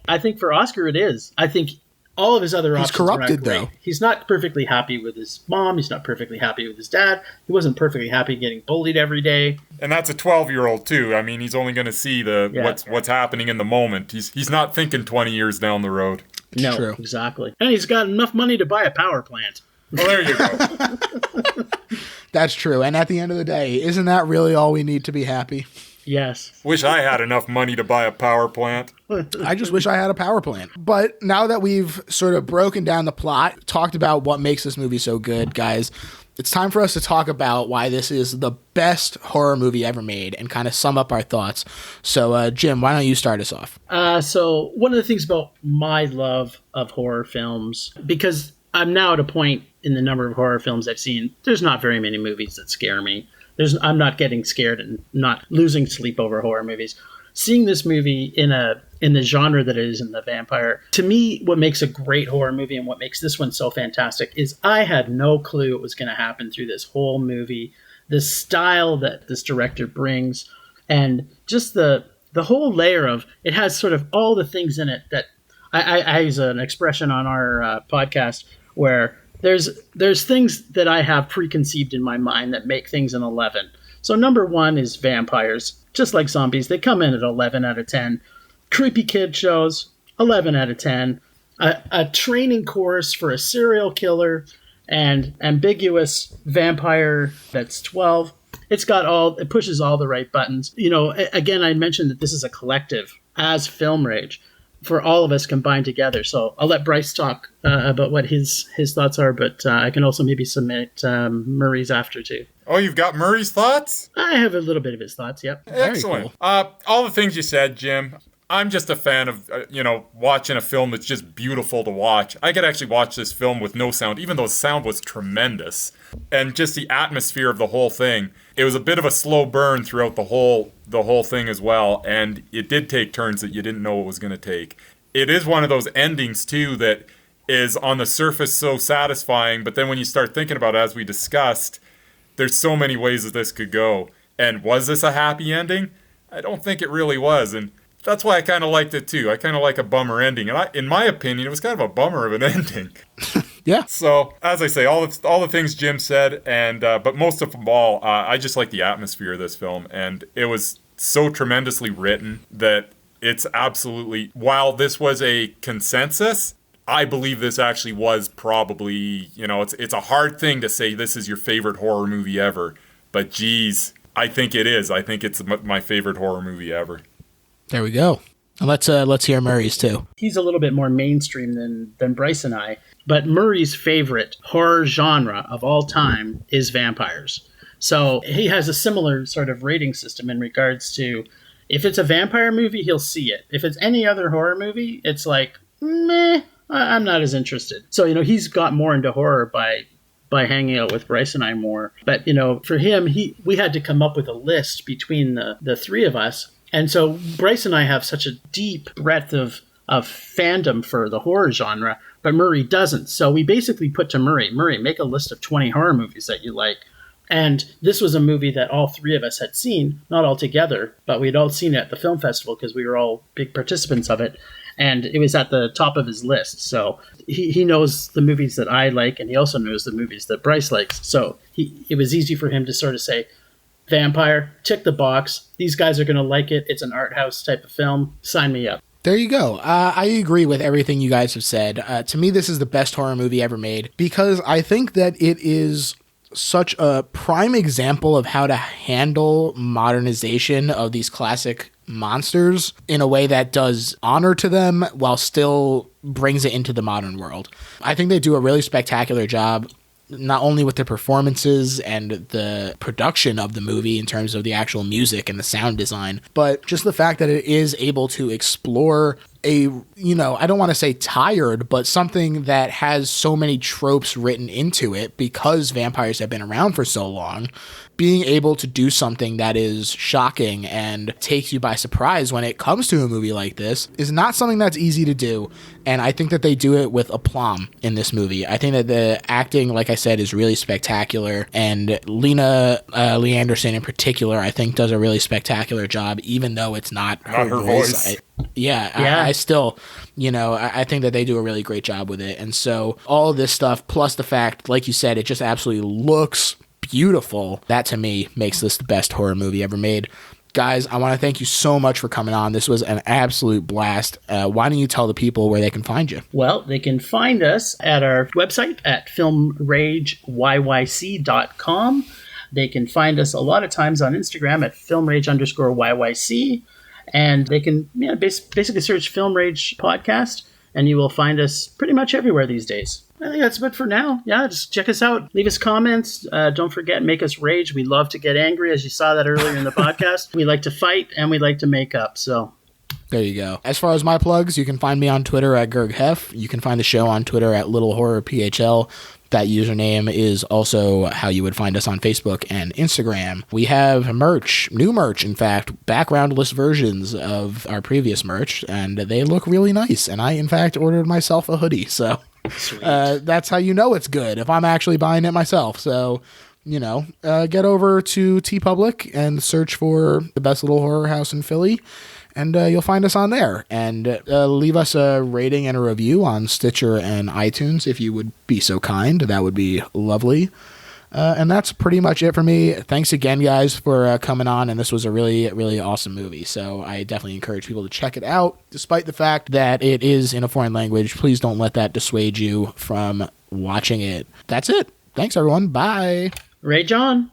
I think for Oscar it is. I think all of his other options corrupted, are though. He's not perfectly happy with his mom. He's not perfectly happy with his dad. He wasn't perfectly happy getting bullied every day. And that's a 12-year-old too. I mean, he's only going to see what's happening in the moment. He's not thinking 20 years down the road. No, True. Exactly. And he's got enough money to buy a power plant. Well, there you go. That's true. And at the end of the day, isn't that really all we need to be happy? Yes. Wish I had enough money to buy a power plant. I just wish I had a power plant. But now that we've sort of broken down the plot, talked about what makes this movie so good, guys, it's time for us to talk about why this is the best horror movie ever made and kind of sum up our thoughts. So, Jim, why don't you start us off? So one of the things about my love of horror films, because I'm now at a point in the number of horror films I've seen, there's not very many movies that scare me. I'm not getting scared and not losing sleep over horror movies. Seeing this movie in the genre that it is in the vampire, to me, what makes a great horror movie and what makes this one so fantastic is I had no clue what was going to happen through this whole movie, the style that this director brings, and just the whole layer of, it has sort of all the things in it that I use an expression on our podcast where there's things that I have preconceived in my mind that make things an 11. So number one is vampires. Just like zombies, they come in at 11 out of 10. Creepy kid shows, 11 out of 10. A training course for a serial killer and ambiguous vampire, that's 12. It pushes all the right buttons. You know, again, I mentioned that this is a collective as Film Rage for all of us combined together. So I'll let Bryce talk about what his thoughts are, but I can also maybe submit Murray's after too. Oh, you've got Murray's thoughts? I have a little bit of his thoughts, yep. Excellent. Cool. All the things you said, Jim. I'm just a fan of, watching a film that's just beautiful to watch. I could actually watch this film with no sound, even though the sound was tremendous. And just the atmosphere of the whole thing. It was a bit of a slow burn throughout the whole thing as well, and it did take turns that you didn't know it was going to take. It is one of those endings, too, that is on the surface so satisfying, but then when you start thinking about it, as we discussed, there's so many ways that this could go. And was this a happy ending? I don't think it really was, and that's why I kind of liked it, too. I kind of like a bummer ending, and in my opinion, it was kind of a bummer of an ending. Yeah. So, as I say, all the things Jim said, and but most of them all, I just like the atmosphere of this film, and it was so tremendously written that it's absolutely, while this was a consensus, I believe this actually was probably, it's a hard thing to say this is your favorite horror movie ever, but geez, I think it is. I think it's my favorite horror movie ever. There we go. And let's hear Murray's too. He's a little bit more mainstream than Bryce and I, but Murray's favorite horror genre of all time is vampires. So he has a similar sort of rating system in regards to, if it's a vampire movie, he'll see it. If it's any other horror movie, it's like, meh, I'm not as interested. So, he's got more into horror by hanging out with Bryce and I more. But, for him, we had to come up with a list between the three of us. And so Bryce and I have such a deep breadth of fandom for the horror genre, but Murray doesn't. So we basically put to Murray, make a list of 20 horror movies that you like. And this was a movie that all three of us had seen, not all together, but we'd all seen it at the film festival because we were all big participants of it. And it was at the top of his list. So he knows the movies that I like, and he also knows the movies that Bryce likes. So it was easy for him to sort of say, vampire, tick the box. These guys are going to like it. It's an art house type of film. Sign me up. There you go. I agree with everything you guys have said. To me, this is the best horror movie ever made because I think that it is such a prime example of how to handle modernization of these classic monsters in a way that does honor to them while still brings it into the modern world. I think they do a really spectacular job, not only with the performances and the production of the movie in terms of the actual music and the sound design, but just the fact that it is able to explore a, I don't want to say tired, but something that has so many tropes written into it because vampires have been around for so long. Being able to do something that is shocking and takes you by surprise when it comes to a movie like this is not something that's easy to do. And I think that they do it with aplomb in this movie. I think that the acting, like I said, is really spectacular. And Lena Lee Anderson in particular, I think does a really spectacular job, even though it's not her voice. I still, I think that they do a really great job with it. And so all of this stuff, plus the fact, like you said, it just absolutely looks beautiful. That to me makes this the best horror movie ever made. Guys, I want to thank you so much for coming on. This was an absolute blast. Why don't you tell the people where they can find you? Well, they can find us at our website at filmrageyyc.com. They can find us a lot of times on Instagram at filmrage_YYC. And they can basically search Film Rage Podcast, and you will find us pretty much everywhere these days. I think that's it for now. Yeah, just check us out. Leave us comments. Don't forget, make us rage. We love to get angry, as you saw that earlier in the podcast. We like to fight, and we like to make up. So there you go. As far as my plugs, you can find me on Twitter at GergHef. You can find the show on Twitter at LittleHorrorPHL. That username is also how you would find us on Facebook and Instagram. We have merch, new merch, in fact, backgroundless versions of our previous merch, and they look really nice. And I, in fact, ordered myself a hoodie, so that's how you know it's good, if I'm actually buying it myself. So, get over to TeePublic and search for the best little horror house in Philly. And you'll find us on there. And leave us a rating and a review on Stitcher and iTunes if you would be so kind. That would be lovely. And that's pretty much it for me. Thanks again, guys, for coming on. And this was a really, really awesome movie. So I definitely encourage people to check it out. Despite the fact that it is in a foreign language, please don't let that dissuade you from watching it. That's it. Thanks, everyone. Bye. Rage on.